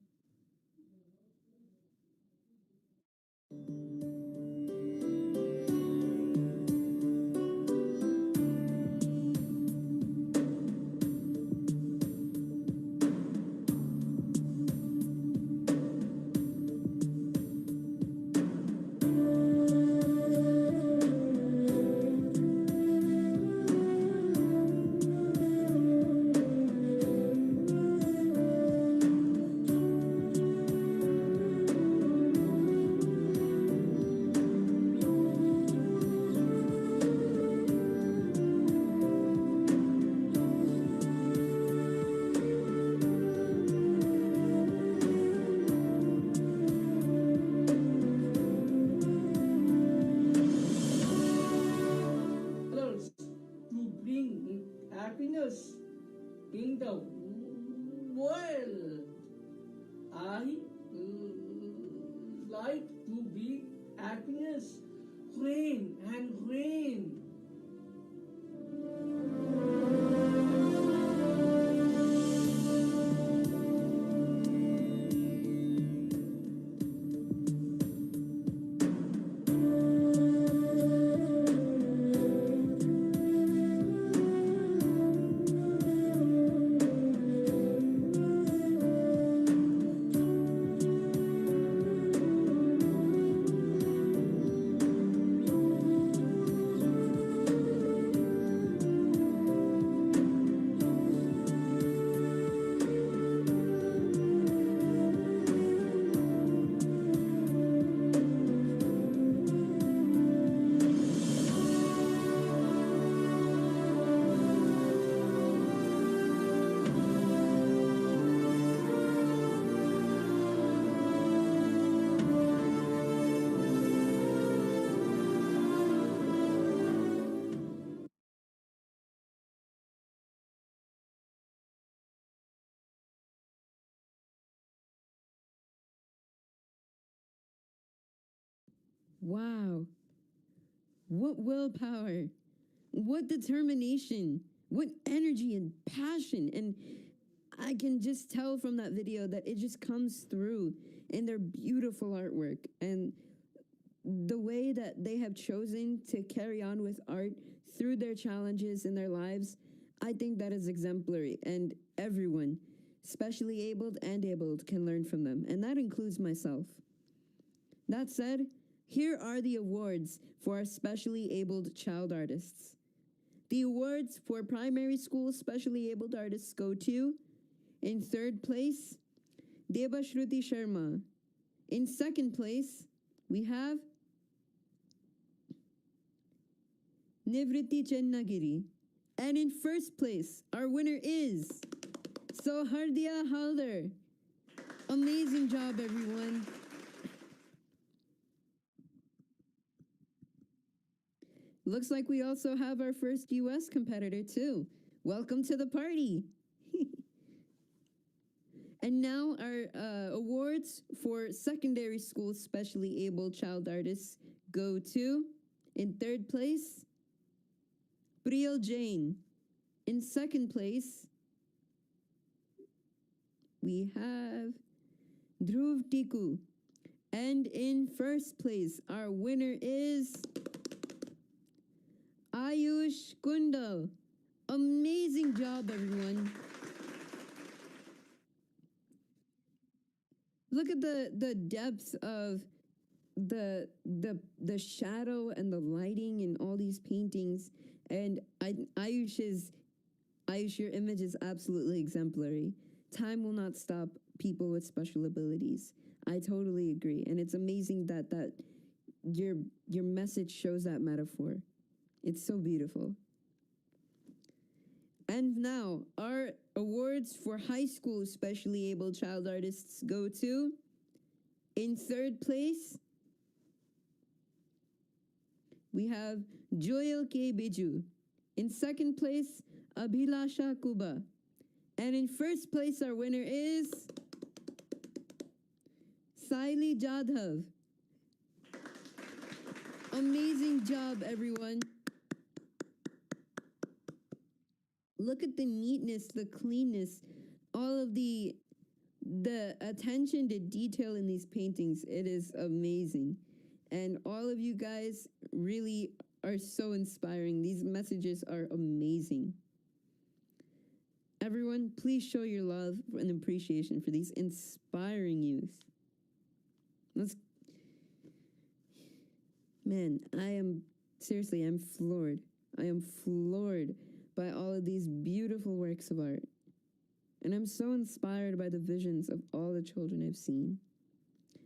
happiness in the world. I like to be happiness, rain and rain. Wow. What willpower, what determination, what energy and passion. And I can just tell from that video that it just comes through in their beautiful artwork. And the way that they have chosen to carry on with art through their challenges in their lives, I think that is exemplary, and everyone, specially abled and abled, can learn from them, and that includes myself. That said, here are the awards for our specially abled child artists. The awards for primary school specially abled artists go to, in third place, Debashruti Sharma. In second place, we have Nivriti Chennagiri. And in first place, our winner is Sohardia Halder. Amazing job, everyone. Looks like we also have our first US competitor, too. Welcome to the party. And now our awards for secondary school specially abled child artists go to, in third place, Priyal Jain. In second place, we have Dhruv Tiku. And in first place, our winner is Ayush Kundal. Amazing job, everyone. Look at the depths of the shadow and the lighting in all these paintings. And Ayush, your image is absolutely exemplary. Time will not stop people with special abilities. I totally agree. And it's amazing that your message shows that metaphor. It's so beautiful. And now, our awards for high school specially abled child artists go to, in third place, we have Joel K. Biju. In second place, Abhilasha Kuba. And in first place, our winner is Saili Jadhav. Amazing job, everyone. Look at the neatness, the cleanness, all of the attention to detail in these paintings. It is amazing. And all of you guys really are so inspiring. These messages are amazing. Everyone, please show your love and appreciation for these inspiring youth. I'm floored. I am floored by all of these beautiful works of art. And I'm so inspired by the visions of all the children I've seen.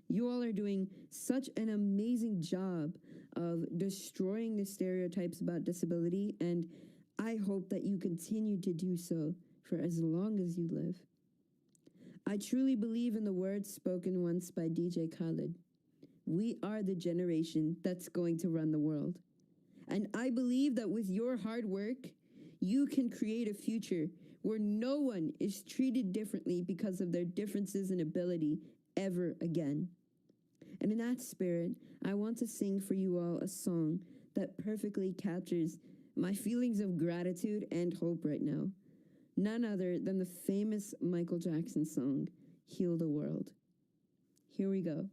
You all are doing such an amazing job of destroying the stereotypes about disability, and I hope that you continue to do so for as long as you live. I truly believe in the words spoken once by DJ Khaled. We are the generation that's going to run the world. And I believe that with your hard work, you can create a future where no one is treated differently because of their differences in ability ever again. And in that spirit, I want to sing for you all a song that perfectly captures my feelings of gratitude and hope right now. None other than the famous Michael Jackson song, Heal the World. Here we go.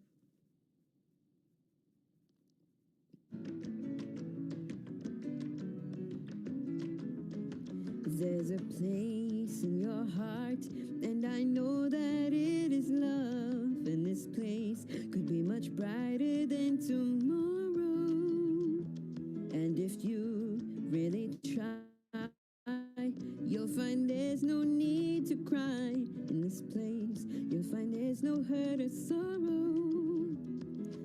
There's a place in your heart, and I know that it is love. And this place could be much brighter than tomorrow. And if you really try, you'll find there's no need to cry. In this place, you'll find there's no hurt or sorrow.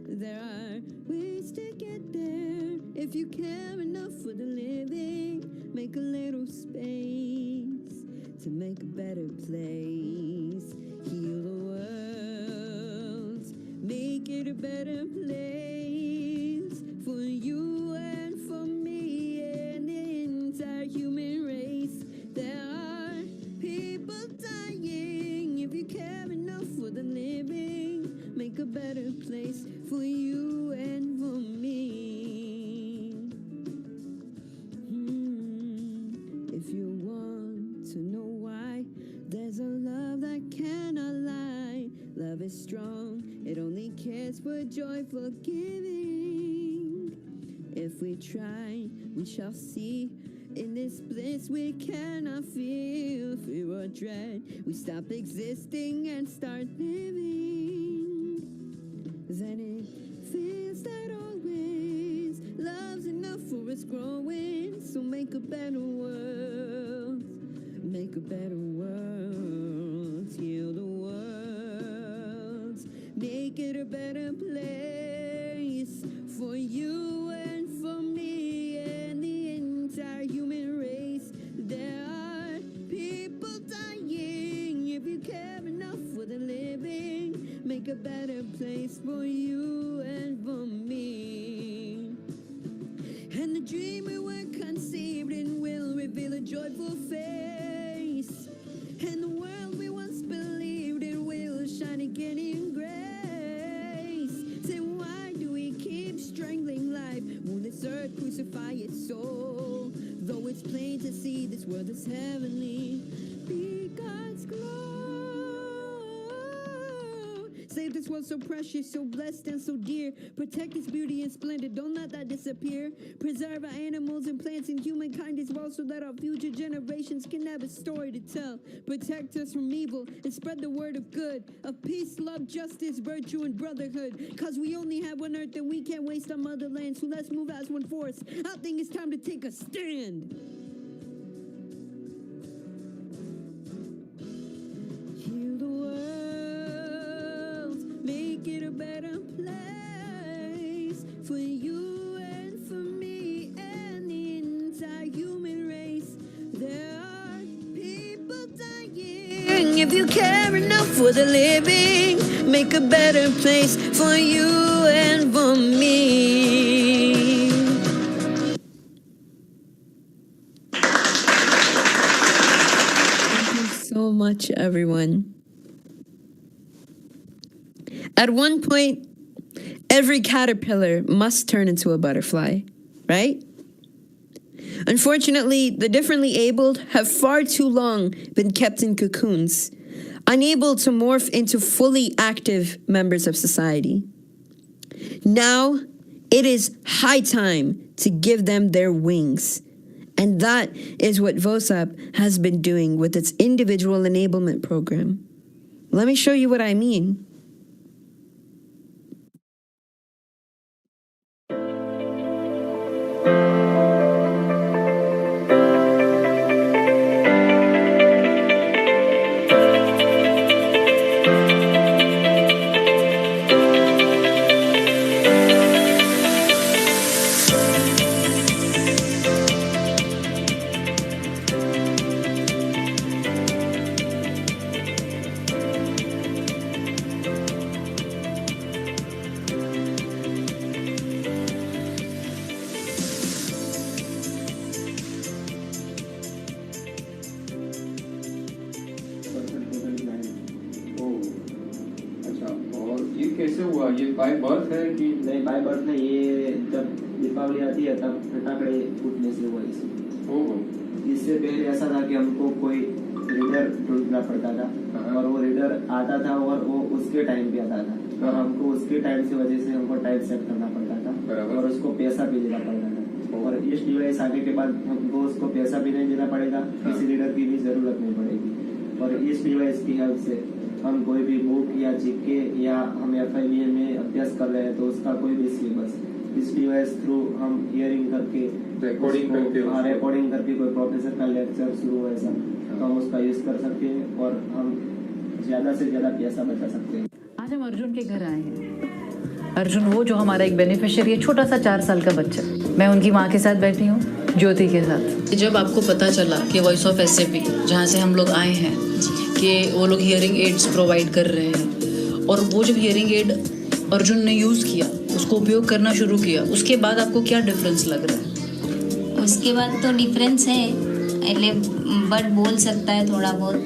There are ways to get there. If you care enough for the living, make a little space to make a better place. Heal the world, make it a better place for you and for me and the entire human race. There are people dying. If you care enough for the living, make a better place for you and for me. If you want to know why, there's a love that cannot lie. Love is strong, it only cares for joy, for giving. If we try, we shall see. In this bliss we cannot feel. Fear or dread, we stop existing and start living. Then it feels that always love's enough for us growing. So make a better world. Make a better world. Heal the world. Make it a better place for you and for me and the entire human race. There are people dying. If you care enough for the living, make a better place for you and for me. And the dream we were conceived in will reveal a joyful face. And the world we once believed in will shine again in grace. Then why do we keep strangling life? Will this earth crucify its soul? Though it's plain to see this world is heavenly, be God's glow. Save this world so precious, so blessed and so dear. Protect its beauty and splendor, don't let that disappear. Preserve our animals and plants and humankind as well, so that our future generations can have a story to tell. Protect us from evil and spread the word of good, of peace, love, justice, virtue, and brotherhood. Cause we only have one earth and we can't waste our motherland, so let's move as one force. I think it's time to take a stand. Heal the world, make it a better place for you and for me and the entire human race. There are people dying. If you care enough for the living, make a better place for you and for me. Thank you so much, everyone. At one point, every caterpillar must turn into a butterfly, right? Unfortunately, the differently abled have far too long been kept in cocoons, unable to morph into fully active members of society. Now, it is high time to give them their wings. And that is what VOSAP has been doing with its individual enablement program. Let me show you what I mean. कैसे हुआ? ये by birth है कि नहीं? By birth नहीं, ये जब दीपावली आती है तब फटाकड़े फूटने से हुआ इसमें। इससे पहले ऐसा था कि हमको कोई रीडर ढूंढना पड़ता था और वो रीडर आता था और वो उसके टाइम पे आता था और हमको उसके टाइम से वजह से हमको टाइम सेट करना पड़ता था और उसको पैसा भी देना पड़ता था। और इस डिवाइस आने के बाद हमको उसको पैसा भी नहीं देना पड़ेगा, किसी रीडर की भी जरूरत नहीं पड़ेगी। और इस डिवाइस की हेल्प से हम कोई भी बुक या जीके या हम FIBA में अभ्यास कर रहे हैं तो उसका कोई भी सिलेबस इस डिवाइस थ्रू हम हियरिंग करके रिकॉर्डिंग करके कोई प्रोफेसर का लेक्चर शुरू हो ऐसा तो हम उसका यूज कर सकते हैं और हम ज्यादा से ज्यादा पैसा बचा सकते हैं। आज हम अर्जुन के घर आए हैं। अर्जुन वो जो हमारा एक बेनिफिशियरी है, छोटा सा 4 साल का बच्चा। मैं उनकी माँ के साथ बैठी हूँ, ज्योति के साथ। जब आपको पता चला कि वॉइस ऑफ SAP जहाँ से हम लोग आए हैं कि वो लोग हियरिंग एड्स प्रोवाइड कर रहे हैं और वो जब हियरिंग एड अर्जुन ने यूज़ किया, उसको उपयोग करना शुरू किया, उसके बाद आपको क्या डिफरेंस लग रहा है? उसके बाद तो डिफरेंस है, बट बोल सकता है थोड़ा बहुत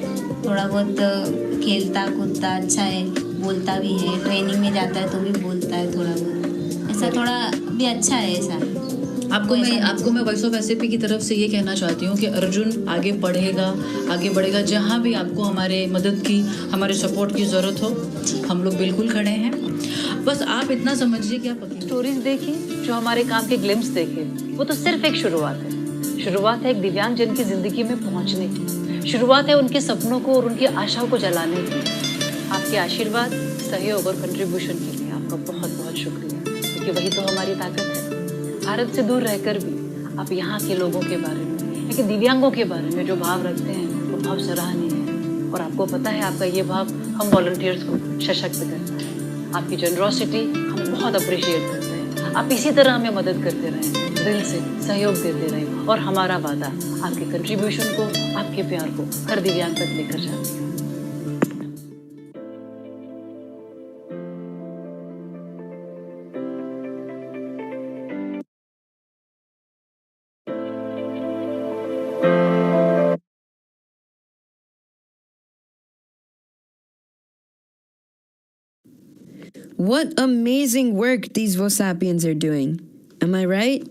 खेलता कूदता अच्छा है, बोलता भी है, ट्रेनिंग में जाता है तो भी बोलता है थोड़ा बहुत, ऐसा थोड़ा भी अच्छा है ऐसा। आपको मैं वॉइस ऑफ SAP की तरफ से ये कहना चाहती हूँ कि अर्जुन आगे बढ़ेगा। जहाँ भी आपको हमारे मदद की, हमारे सपोर्ट की ज़रूरत हो, हम लोग बिल्कुल खड़े हैं। बस आप इतना समझिए कि आप स्टोरीज देखी, जो हमारे काम के ग्लिम्स देखे, वो तो सिर्फ एक शुरुआत है। शुरुआत है एक दिव्यांग जन की जिंदगी में पहुंचने की। शुरुआत है उनके सपनों को और उनकी आशाओं को जलाने की। आपके आशीर्वाद, सहयोग और कंट्रीब्यूशन के लिए आपका बहुत बहुत शुक्रिया, क्योंकि वही तो हमारी ताकत है। भारत से दूर रहकर भी आप यहाँ के लोगों के बारे में, यहाँ के दिव्यांगों के बारे में जो भाव रखते हैं, वो भाव सराहनीय है। और आपको पता है, आपका ये भाव हम वॉलंटियर्स को सशक्त करता है। आपकी जनरॉसिटी हम बहुत अप्रिशिएट करते हैं। आप इसी तरह हमें मदद करते रहें, दिल से सहयोग देते रहें, और हमारा वादा आपके कंट्रीब्यूशन को, आपके प्यार को हर दिव्यांग तक लेकर जाते हैं। What amazing work these Vosapians are doing. Am I right?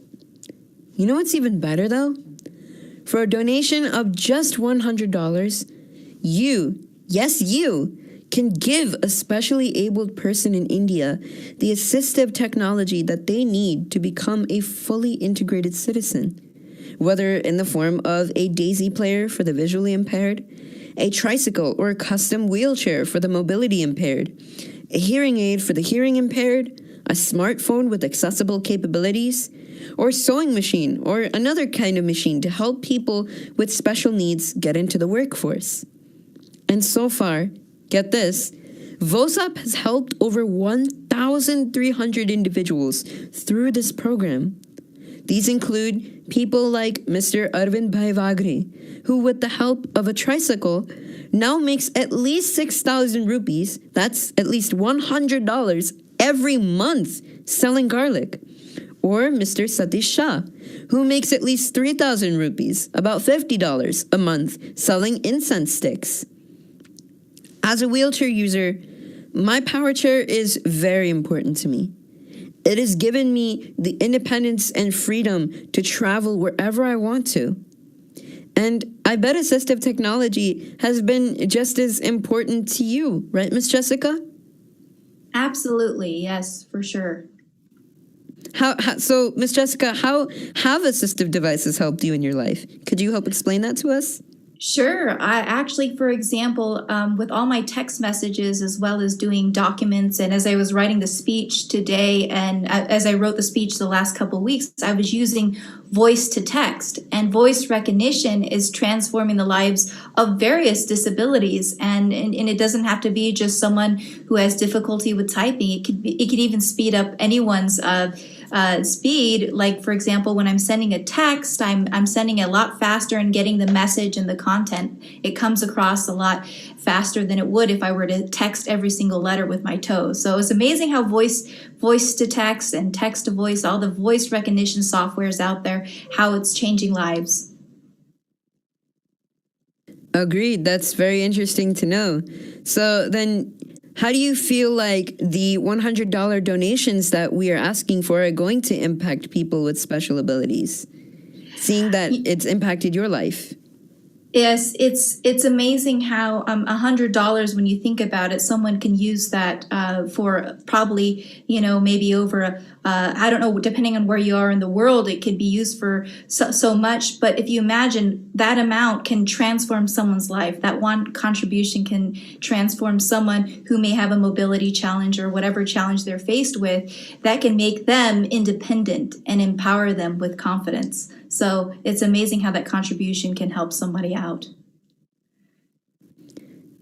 You know what's even better though? For a donation of just $100, you, yes you, can give a specially abled person in India the assistive technology that they need to become a fully integrated citizen, whether in the form of a daisy player for the visually impaired, a tricycle or a custom wheelchair for the mobility impaired, a hearing aid for the hearing impaired, a smartphone with accessible capabilities, or a sewing machine or another kind of machine to help people with special needs get into the workforce. And so far, get this, VOSAP has helped over 1,300 individuals through this program. These include people like Mr. Arvind Bhaivagre, who with the help of a tricycle now makes at least 6,000 rupees, that's at least $100 every month selling garlic. Or Mr. Satish Shah, who makes at least 3,000 rupees, about $50 a month, selling incense sticks. As a wheelchair user, my power chair is very important to me. It has given me the independence and freedom to travel wherever I want to. And I bet assistive technology has been just as important to you, right, Miss Jessica? Absolutely, yes, for sure. So, Miss Jessica, how have assistive devices helped you in your life? Could you help explain that to us? Sure. I actually, for example, with all my text messages, as well as doing documents, and as I was writing the speech today, and as I wrote the speech the last couple of weeks, I was using voice to text, and voice recognition is transforming the lives of various disabilities. And it doesn't have to be just someone who has difficulty with typing. It could even speed up anyone's speed. Like, for example, when I'm sending a text, I'm sending it a lot faster and getting the message and the content. It comes across a lot faster than it would if I were to text every single letter with my toes. So it's amazing how voice to text and text to voice, all the voice recognition softwares out there, how it's changing lives. Agreed. That's very interesting to know. So then, how do you feel like the $100 donations that we are asking for are going to impact people with special abilities, seeing that it's impacted your life? Yes, it's amazing how $100, when you think about it, someone can use that for probably, maybe over I don't know, depending on where you are in the world, it could be used for so much. But if you imagine that amount can transform someone's life, that one contribution can transform someone who may have a mobility challenge or whatever challenge they're faced with, that can make them independent and empower them with confidence. So it's amazing how that contribution can help somebody out.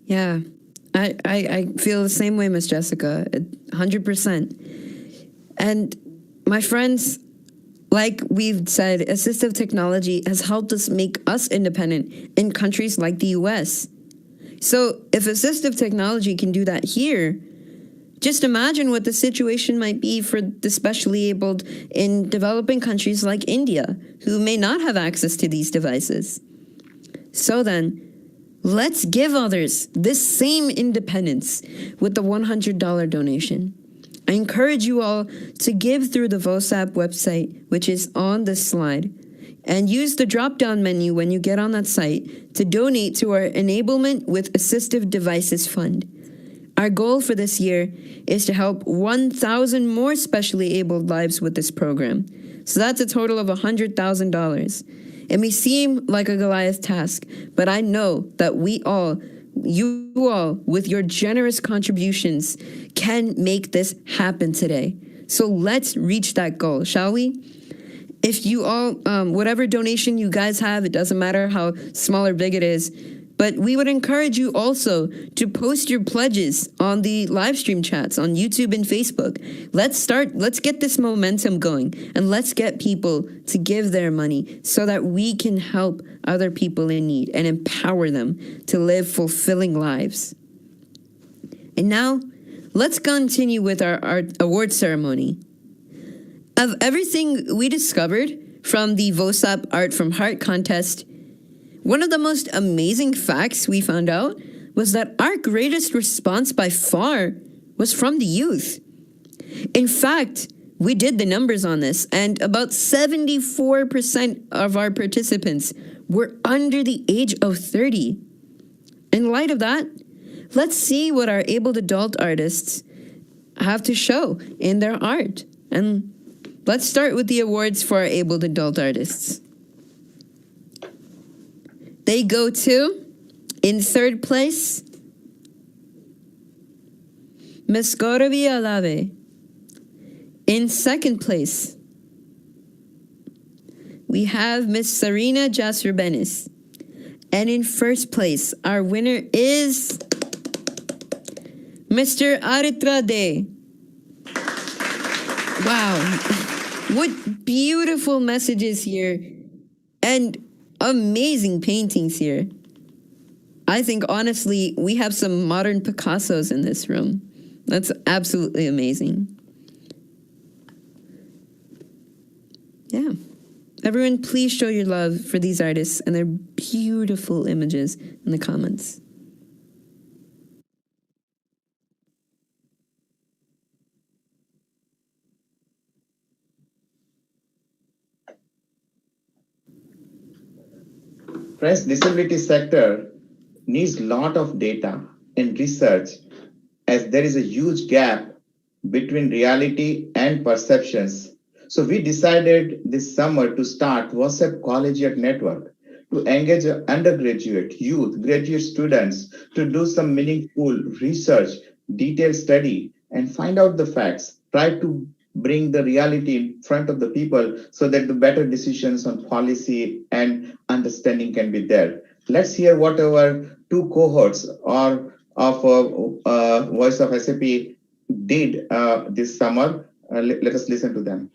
Yeah, I feel the same way, Miss Jessica, 100%. And my friends, like we've said, assistive technology has helped us make us independent in countries like the US. So if assistive technology can do that here, just imagine what the situation might be for the specially abled in developing countries like India, who may not have access to these devices. So then, let's give others this same independence with the $100 donation. I encourage you all to give through the VOSAP website, which is on this slide, and use the drop-down menu when you get on that site to donate to our Enablement with Assistive Devices Fund. Our goal for this year is to help 1,000 more specially abled lives with this program. So that's a total of $100,000. It may seem like a Goliath task, but I know that you all, with your generous contributions, can make this happen today. So let's reach that goal, shall we? If you all, whatever donation you guys have, it doesn't matter how small or big it is, but we would encourage you also to post your pledges on the live stream chats on YouTube and Facebook. Let's get this momentum going, and let's get people to give their money so that we can help other people in need and empower them to live fulfilling lives. And now, let's continue with our award ceremony. Of everything we discovered from the VOSAP Art from Heart contest, one of the most amazing facts we found out was that our greatest response by far was from the youth. In fact, we did the numbers on this, and about 74% of our participants were under the age of 30. In light of that, let's see what our abled adult artists have to show in their art. And let's start with the awards for our abled adult artists. They go to, in third place, Ms. Gauravi Alave. In second place, we have Ms. Sarina Jasrubenis. And in first place, our winner is Mr. Aritra De. Wow. What beautiful messages here. And amazing paintings here. I think, honestly, we have some modern Picassos in this room. That's absolutely amazing. Yeah. Everyone, please show your love for these artists and their beautiful images in the comments. Friends, disability sector needs lot of data and research, as there is a huge gap between reality and perceptions. So we decided this summer to start WhatsApp Collegiate Network to engage undergraduate, youth, graduate students to do some meaningful research, detailed study, and find out the facts. Try to bring the reality in front of the people so that the better decisions on policy and understanding can be there. Let's hear what our two cohorts of Voice of SAP did this summer. Let us listen to them.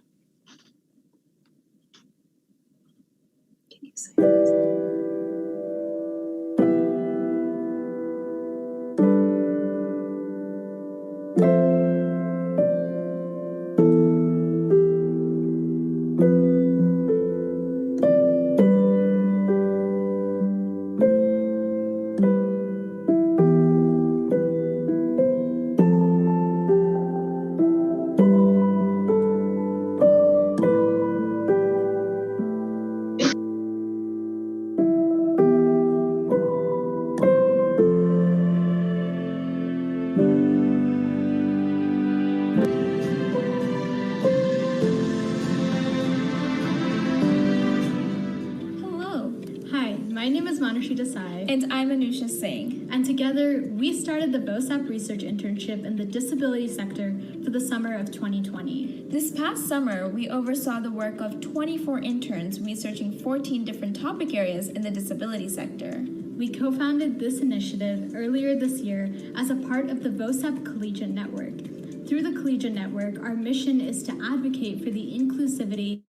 And I'm Anusha Singh. And together, we started the VOSAP Research Internship in the disability sector for the summer of 2020. This past summer, we oversaw the work of 24 interns researching 14 different topic areas in the disability sector. We co-founded this initiative earlier this year as a part of the VOSAP Collegiate Network. Through the Collegiate Network, our mission is to advocate for the inclusivity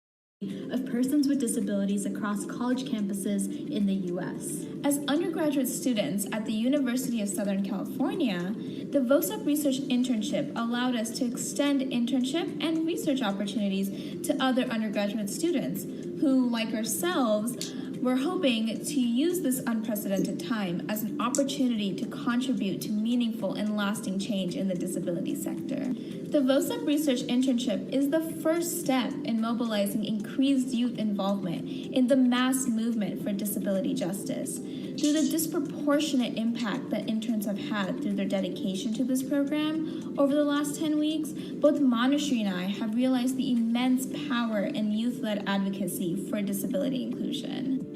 of persons with disabilities across college campuses in the U.S. As undergraduate students at the University of Southern California, the VOSAP Research Internship allowed us to extend internship and research opportunities to other undergraduate students who, like ourselves, were hoping to use this unprecedented time as an opportunity to contribute to meaningful and lasting change in the disability sector. The VOSUP Research Internship is the first step in mobilizing increased youth involvement in the mass movement for disability justice. Through the disproportionate impact that interns have had through their dedication to this program over the last 10 weeks, both Manushree and I have realized the immense power in youth-led advocacy for disability inclusion.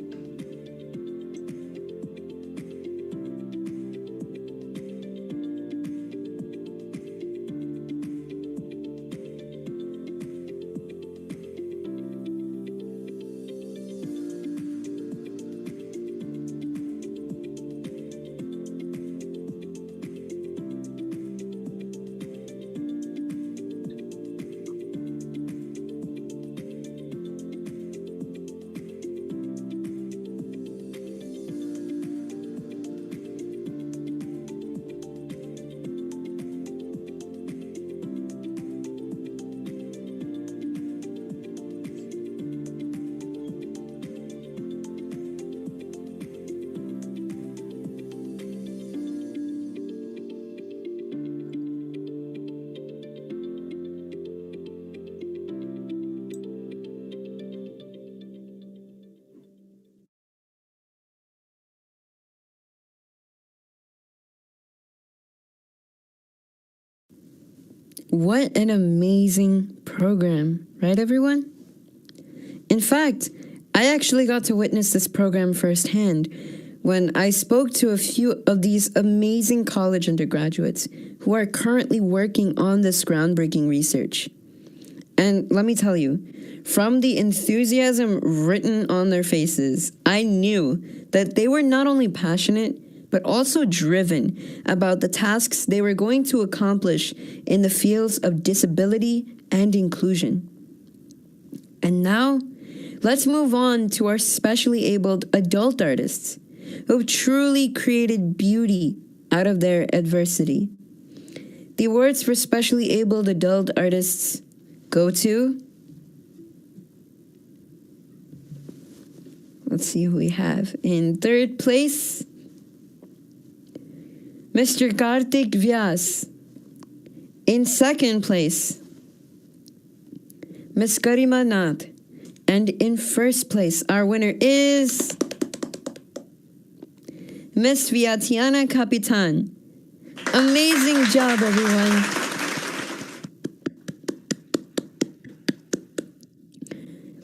What an amazing program, right, everyone? In fact, I actually got to witness this program firsthand when I spoke to a few of these amazing college undergraduates who are currently working on this groundbreaking research. And let me tell you, from the enthusiasm written on their faces, I knew that they were not only passionate, but also driven about the tasks they were going to accomplish in the fields of disability and inclusion. And now, let's move on to our specially abled adult artists who have truly created beauty out of their adversity. The awards for specially abled adult artists go to... Let's see who we have. In third place, Mr. Kartik Vyas. In second place, Ms. Garima Nath. And in first place, our winner is Miss Viatiana Capitan. Amazing job, everyone.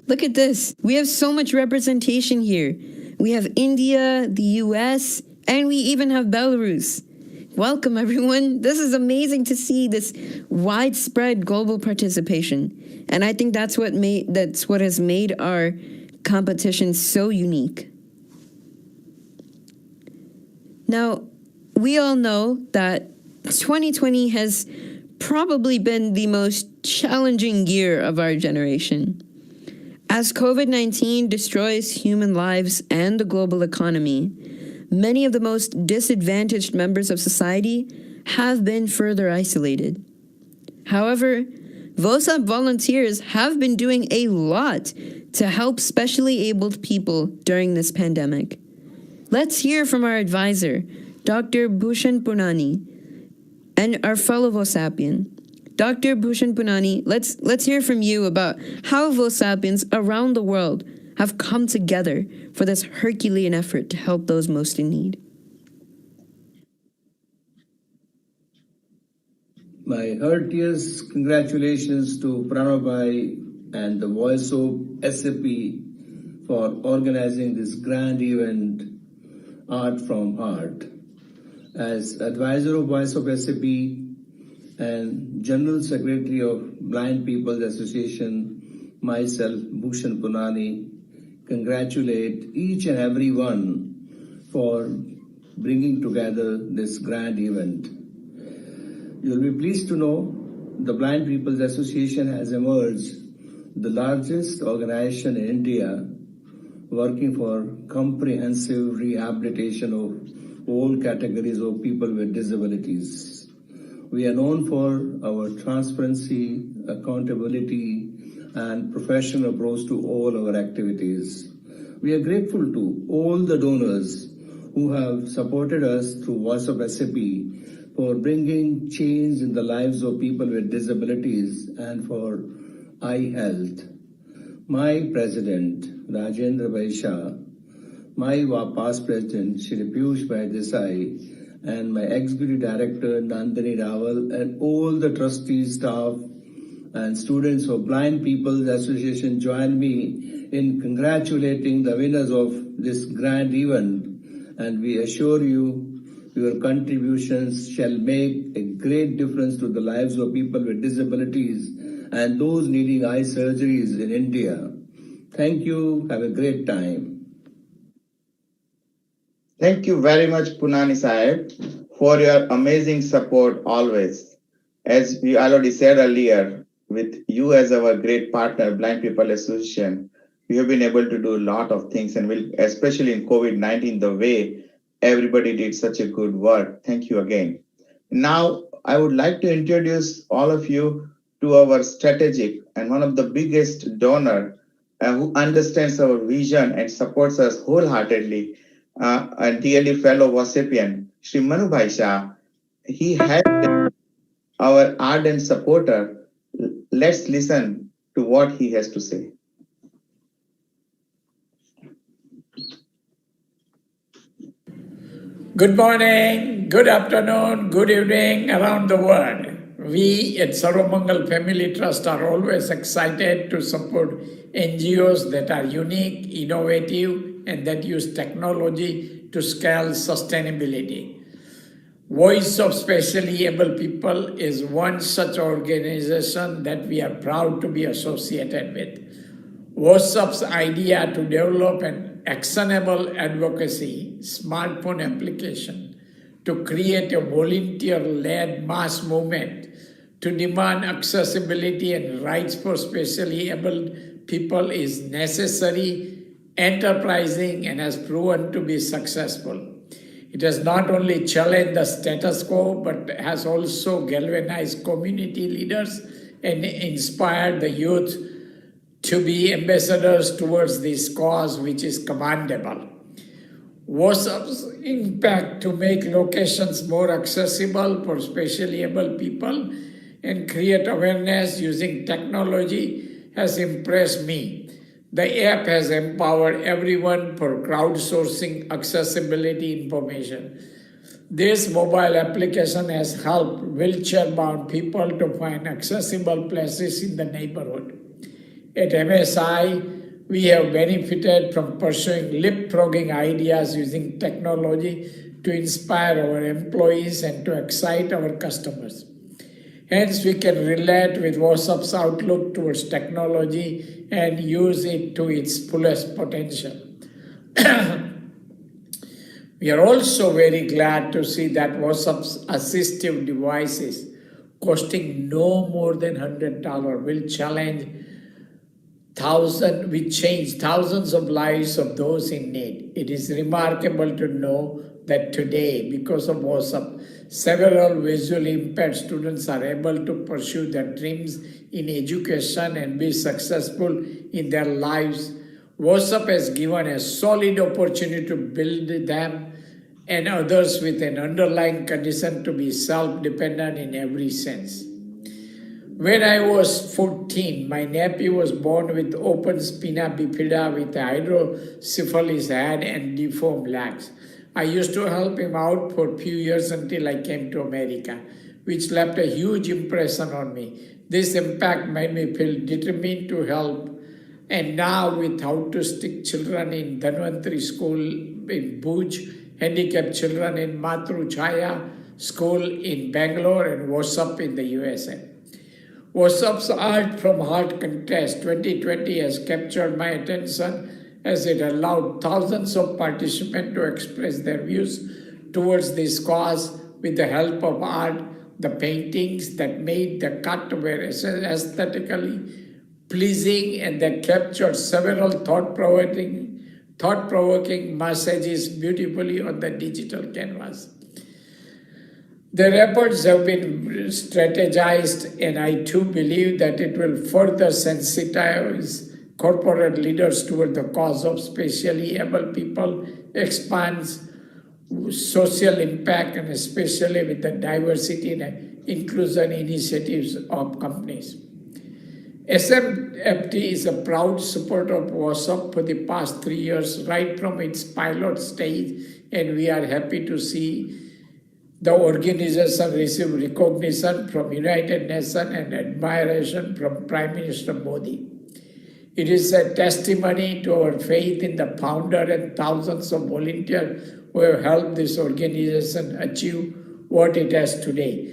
Look at this. We have so much representation here. We have India, the US, and we even have Belarus. Welcome, everyone. This is amazing to see this widespread global participation. And I think that's what has made our competition so unique. Now, we all know that 2020 has probably been the most challenging year of our generation. As COVID-19 destroys human lives and the global economy, many of the most disadvantaged members of society have been further isolated. However, VOSUP volunteers have been doing a lot to help specially abled people during this pandemic. Let's hear from our advisor, Dr. Bhushan Punani, and our fellow VOSAPian. Dr. Bhushan Punani, let's hear from you about how VOSAPians around the world have come together for this Herculean effort to help those most in need. My heartiest congratulations to Pranabhai and the Voice of SAP for organizing this grand event, Art from Heart. As advisor of Voice of SAP and General Secretary of Blind People's Association, myself, Bhushan Punani, congratulate each and every one for bringing together this grand event. You'll be pleased to know the Blind People's Association has emerged the largest organization in India working for comprehensive rehabilitation of all categories of people with disabilities. We are known for our transparency, accountability, and professional approach to all our activities. We are grateful to all the donors who have supported us through Voice of SAP for bringing change in the lives of people with disabilities and for eye health. My president, Rajendra Vaishya, my past president, Shri Piyush Bhai Desai, and my executive director, Nandini Rawal, and all the trustees, staff, and students of Blind People's Association join me in congratulating the winners of this grand event, and we assure you your contributions shall make a great difference to the lives of people with disabilities and those needing eye surgeries in India. Thank you. Have a great time. Thank you very much, Punani Sahib, for your amazing support always. As we already said earlier, with you as our great partner, Blind People Association, we have been able to do a lot of things, and will, especially in COVID-19, the way everybody did such a good work. Thank you again. Now, I would like to introduce all of you to our strategic and one of the biggest donor who understands our vision and supports us wholeheartedly, and dearly fellow WhatsAppian, Shri Manu Bhai Shah. He has been our ardent supporter. Let's listen to what he has to say. Good morning, good afternoon, good evening around the world. We at Sarvamangal Family Trust are always excited to support NGOs that are unique, innovative, and that use technology to scale sustainability. Voice of Specially Able People is one such organization that we are proud to be associated with. WhatsApp's idea to develop an actionable advocacy smartphone application to create a volunteer-led mass movement to demand accessibility and rights for specially abled people is necessary, enterprising, and has proven to be successful. It has not only challenged the status quo, but has also galvanized community leaders and inspired the youth to be ambassadors towards this cause, which is commendable. WhatsApp's impact to make locations more accessible for specially able people and create awareness using technology has impressed me. The app has empowered everyone for crowdsourcing accessibility information. This mobile application has helped wheelchair-bound people to find accessible places in the neighborhood. At MSI, we have benefited from pursuing leapfrogging ideas using technology to inspire our employees and to excite our customers. Hence, we can relate with WhatsApp's outlook towards technology and use it to its fullest potential. We are also very glad to see that WhatsApp's assistive devices, costing no more than $100, will change thousands of lives of those in need. It is remarkable to know that today, because of WhatsApp, several visually impaired students are able to pursue their dreams in education and be successful in their lives. WhatsApp has given a solid opportunity to build them and others with an underlying condition to be self-dependent in every sense. When I was 14, my nephew was born with open spina bifida with hydrocephalus head and deformed legs. I used to help him out for a few years until I came to America, which left a huge impression on me. This impact made me feel determined to help. And now with autistic children in Dhanvantari School in Bhuj, handicapped children in Matru Chaya School in Bangalore, and WhatsApp in the USA. WhatsApp's Art from Heart contest 2020 has captured my attention as it allowed thousands of participants to express their views towards this cause with the help of art. The paintings that made the cut were aesthetically pleasing and they captured several thought-provoking messages beautifully on the digital canvas. The efforts have been strategized, and I too believe that it will further sensitize corporate leaders toward the cause of specially able people, expands social impact, and especially with the diversity and inclusion initiatives of companies. SMFT is a proud supporter of WhatsApp for the past 3 years, right from its pilot stage, and we are happy to see the organization receive recognition from United Nations and admiration from Prime Minister Modi. It is a testimony to our faith in the founder and thousands of volunteers who have helped this organization achieve what it has today.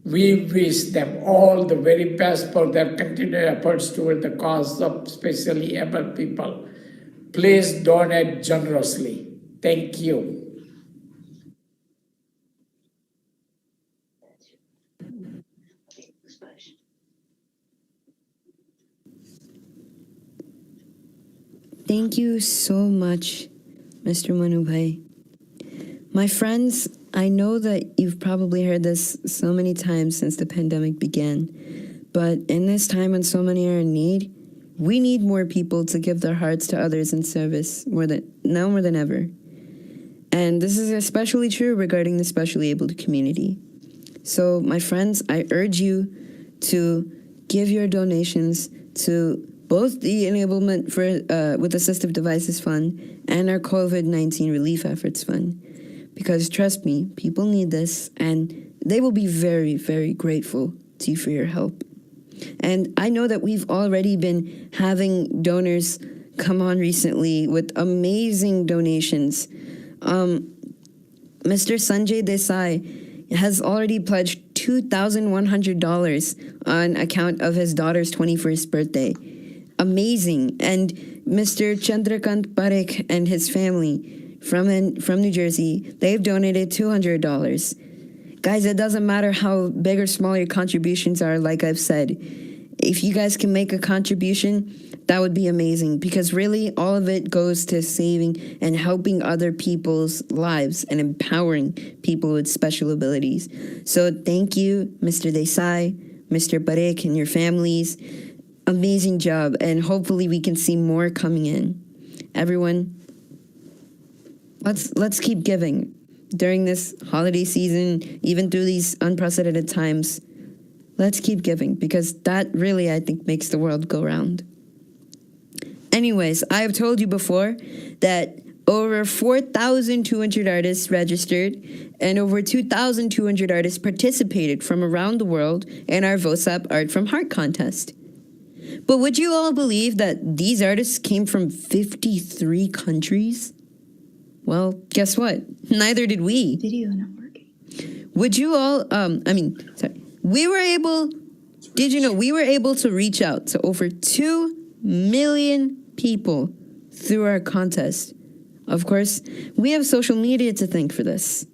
We wish them all the very best for their continued efforts toward the cause of specially able people. Please donate generously. Thank you. Thank you so much, Mr. Manu Bhai. My friends, I know that you've probably heard this so many times since the pandemic began, but in this time when so many are in need, we need more people to give their hearts to others in service more than ever. And this is especially true regarding the specially abled community. So, my friends, I urge you to give your donations to both the Enablement with Assistive Devices Fund and our COVID-19 Relief Efforts Fund. Because trust me, people need this, and they will be very, very grateful to you for your help. And I know that we've already been having donors come on recently with amazing donations. Mr. Sanjay Desai has already pledged $2,100 on account of his daughter's 21st birthday. Amazing. And Mr. Chandrakant Parekh and his family from New Jersey, they've donated $200. Guys, it doesn't matter how big or small your contributions are, like I've said. If you guys can make a contribution, that would be amazing, because really all of it goes to saving and helping other people's lives and empowering people with special abilities. So thank you, Mr. Desai, Mr. Parekh, and your families. Amazing job, and hopefully we can see more coming in. Everyone, let's keep giving during this holiday season, even through these unprecedented times. Let's keep giving, because that really, I think, makes the world go round. Anyways, I have told you before that over 4,200 artists registered and over 2,200 artists participated from around the world in our VOSAP Art from Heart contest. But would you all believe that these artists came from 53 countries? Well, guess what? Neither did we. Video not working. Would you all, we were able to reach out to over 2 million people through our contest. Of course, we have social media to thank for this.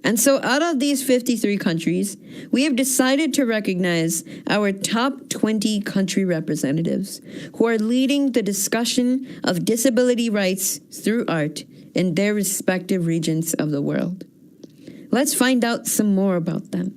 And so out of these 53 countries, we have decided to recognize our top 20 country representatives who are leading the discussion of disability rights through art in their respective regions of the world. Let's find out some more about them.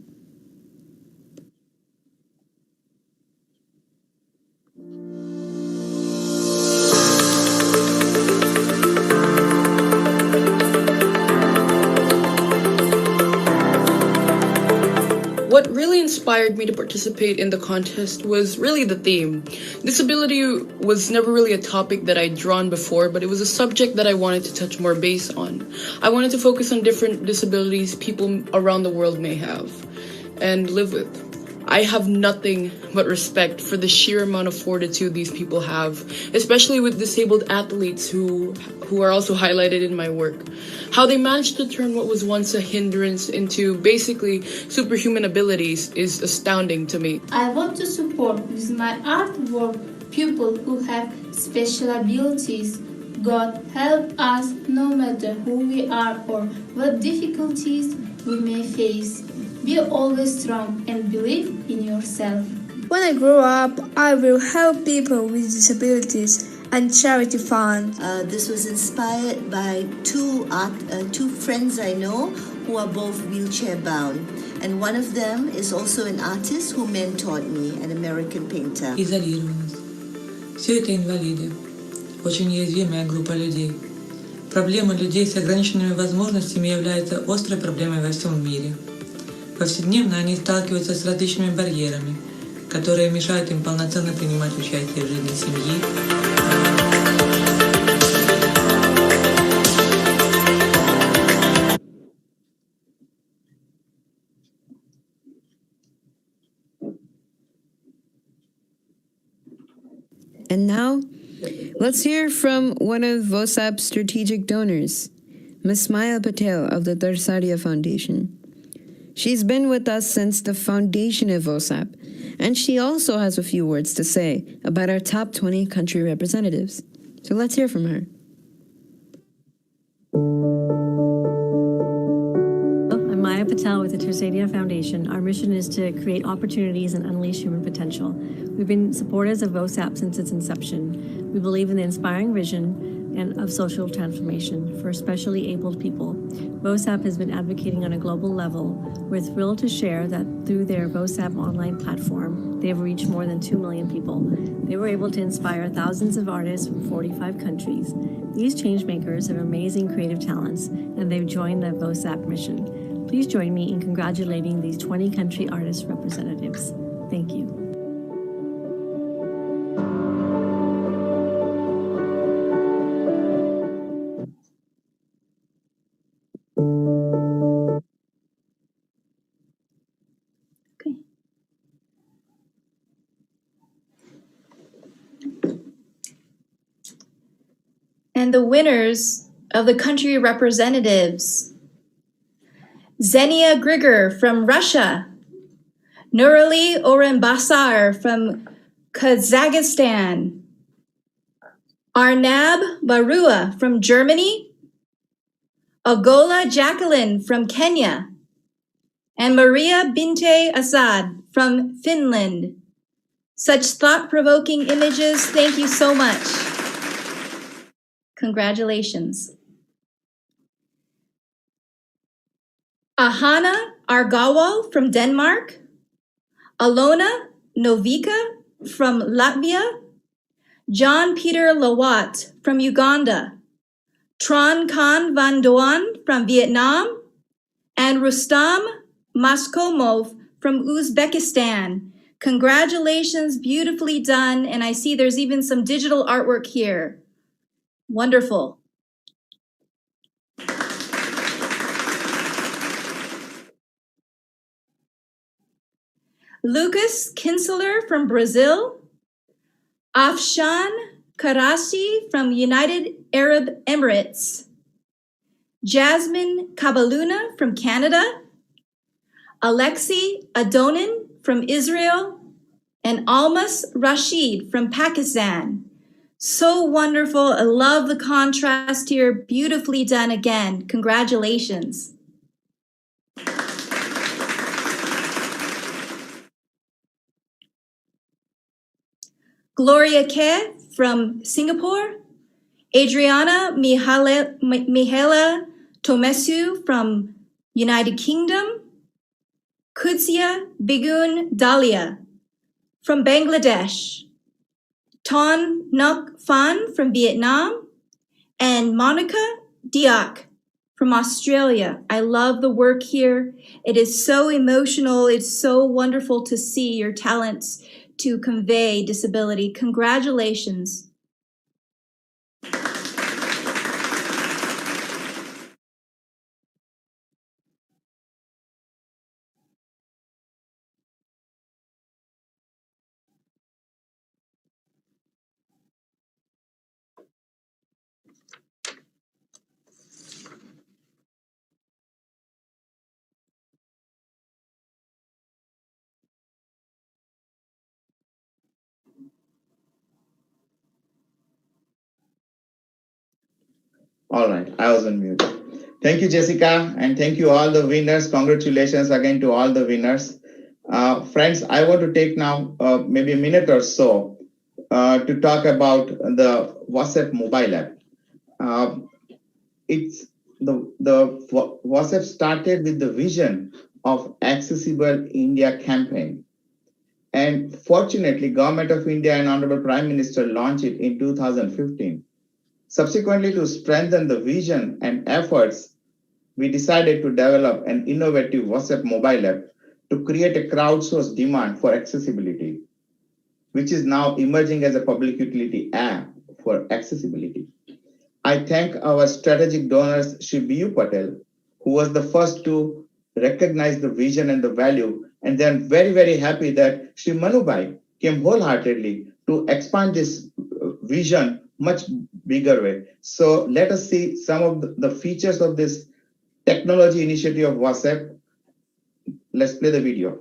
What really inspired me to participate in the contest was really the theme. Disability was never really a topic that I'd drawn before, but it was a subject that I wanted to touch more base on. I wanted to focus on different disabilities people around the world may have and live with. I have nothing but respect for the sheer amount of fortitude these people have, especially with disabled athletes who are also highlighted in my work. How they managed to turn what was once a hindrance into basically superhuman abilities is astounding to me. I want to support with my artwork people who have special abilities. God help us no matter who we are or what difficulties we may face. Be always strong and believe in yourself. When I grow up, I will help people with disabilities and charity fund. This was inspired by two friends I know who are both wheelchair bound. And one of them is also an artist who mentored me, an American painter. Изолированность. Все это инвалиды. Очень уязвимая группа людей. Проблема людей с ограниченными возможностями является острой проблемой во всем мире. Повседневно они сталкиваются с различными барьерами, которые мешают им полноценно принимать участие в жизни семьи. And now, let's hear from one of VOSAP's strategic donors, Ms. Maya Patel of the Darsaria Foundation. She's been with us since the foundation of VOSAP, and she also has a few words to say about our top 20 country representatives. So let's hear from her. I'm Maya Patel with the Darsaria Foundation. Our mission is to create opportunities and unleash human potential. We've been supporters of VOSAP since its inception. We believe in the inspiring vision and of social transformation for especially abled people. VOSAP has been advocating on a global level. We're thrilled to share that through their VOSAP online platform, they've reached more than 2 million people. They were able to inspire thousands of artists from 45 countries. These changemakers have amazing creative talents, and they've joined the VOSAP mission. Please join me in congratulating these 20 country artist representatives. Thank you. And the winners of the country representatives: Zenia Grigor from Russia, Nurali Orenbasar from Kazakhstan, Arnab Barua from Germany, Agola Jacqueline from Kenya, and Maria Binte Assad from Finland. Such thought-provoking images. Thank you so much. Congratulations. Ahana Argawal from Denmark, Alona Novika from Latvia, John Peter Lawat from Uganda, Tron Khan Van Doan from Vietnam, and Rustam Maskomov from Uzbekistan. Congratulations, beautifully done. And I see there's even some digital artwork here. Wonderful. Lucas Kinsler from Brazil, Afshan Karasi from United Arab Emirates, Jasmine Kabaluna from Canada, Alexei Adonin from Israel, and Almas Rashid from Pakistan. So wonderful. I love the contrast here. Beautifully done again. Congratulations. Gloria Ke from Singapore, Adriana Mihaela Tomesu from United Kingdom, Kutsia Bigun Dalia from Bangladesh, Ton Nok Phan from Vietnam, and Monica Diak from Australia. I love the work here. It is so emotional. It's so wonderful to see your talents to convey disability. Congratulations. All right, I was on mute. Thank you, Jessica, and thank you all the winners. Congratulations again to all the winners. Friends, I want to take now maybe a minute or so to talk about the WhatsApp mobile app. It's the WhatsApp started with the vision of Accessible India campaign. And fortunately, Government of India and Honorable Prime Minister launched it in 2015. Subsequently, to strengthen the vision and efforts, we decided to develop an innovative WhatsApp mobile app to create a crowdsourced demand for accessibility, which is now emerging as a public utility app for accessibility. I thank our strategic donors, Shri B.U. Patel, who was the first to recognize the vision and the value. And then very, very happy that Shri Manubai came wholeheartedly to expand this vision much bigger way. So let us see some of the features of this technology initiative of WhatsApp. Let's play the video.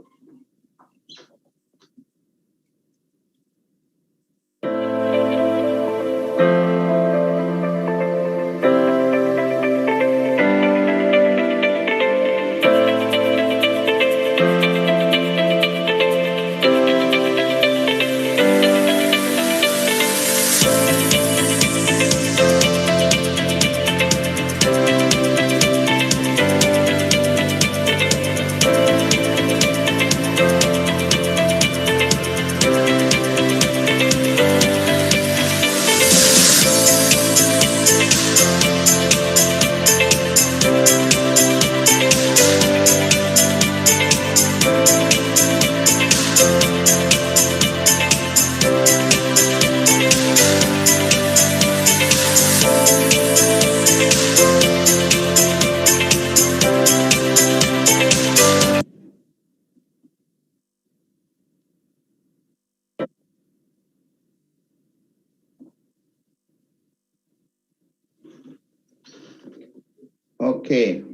Okay.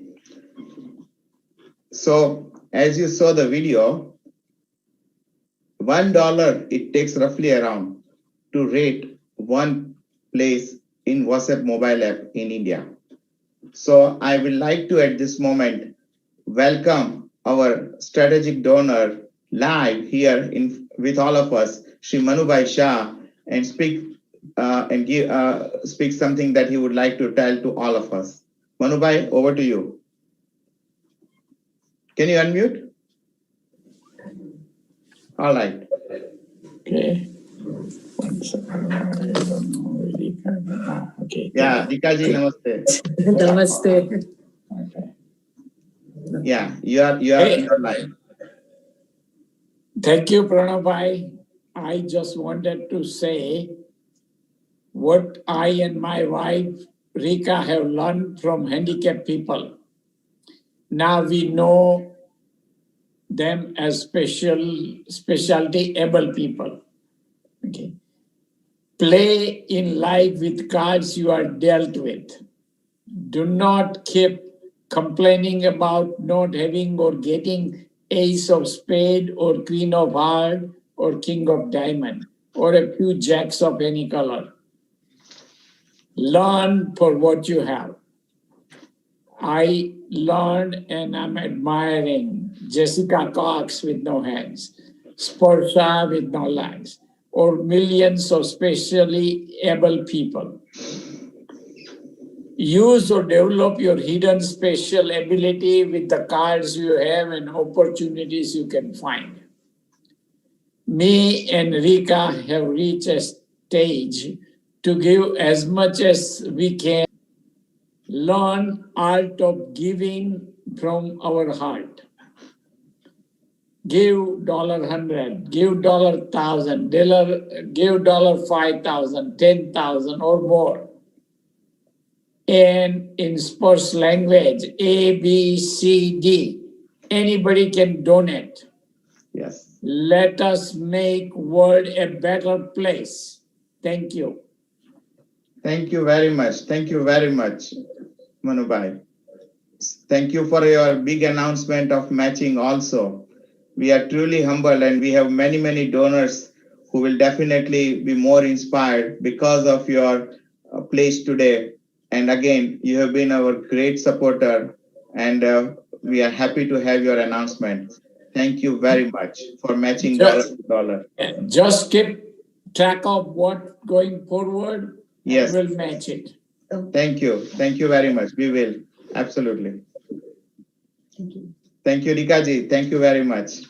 So as you saw the video, $1 it takes roughly around to rate one place in WhatsApp mobile app in India. So I would like to at this moment welcome our strategic donor live here in with all of us, Shri Manubai Shah, and speak something that he would like to tell to all of us. Manubai, over to you. Can you unmute? All right. Okay. Okay. Yeah, Dikaji, namaste. Namaste. Yeah, you are live. Thank you, Pranabhai. I just wanted to say what I and my wife Rika have learned from handicapped people. Now we know them as specialty able people. Okay. Play in life with cards you are dealt with. Do not keep complaining about not having or getting ace of spade or queen of heart or king of diamond or a few jacks of any color. Learn for what you have. I learned and I'm admiring Jessica Cox with no hands, Sporsha with no legs, or millions of specially able people. Use or develop your hidden special ability with the cards you have and opportunities you can find. Me and Rika have reached a stage to give as much as we can. Learn art of giving from our heart. Give $100, give $1,000, give $5,000, $10,000 or more. And in sports language, A, B, C, D, anybody can donate. Yes. Let us make world a better place. Thank you. Thank you very much. Thank you very much, Manubai. Thank you for your big announcement of matching also. We are truly humbled and we have many, many donors who will definitely be more inspired because of your place today. And again, you have been our great supporter and we are happy to have your announcement. Thank you very much for matching dollar to dollar. Just keep track of what going forward. Yes. We'll match it. Thank you. Thank you very much. We will. Absolutely. Thank you, Rikaji. Thank you very much.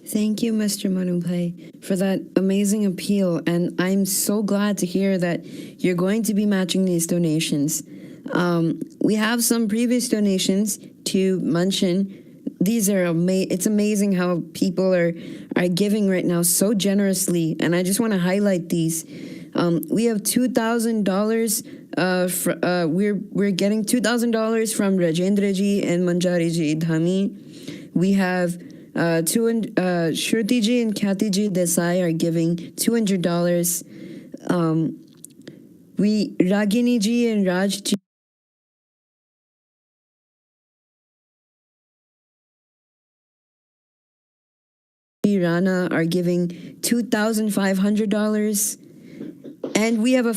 Thank you, Mr. Manubhai, for that amazing appeal. And I'm so glad to hear that you're going to be matching these donations. We have some previous donations to mention. These are it's amazing how people are giving right now so generously, and I just want to highlight these. We have $2,000. We're getting $2,000 from Rajendraji and Manjariji Dhami. We have Shrutiji and Khyatiji Desai are giving $200. Raginiji and Rajji Rana are giving $2,500, and we have a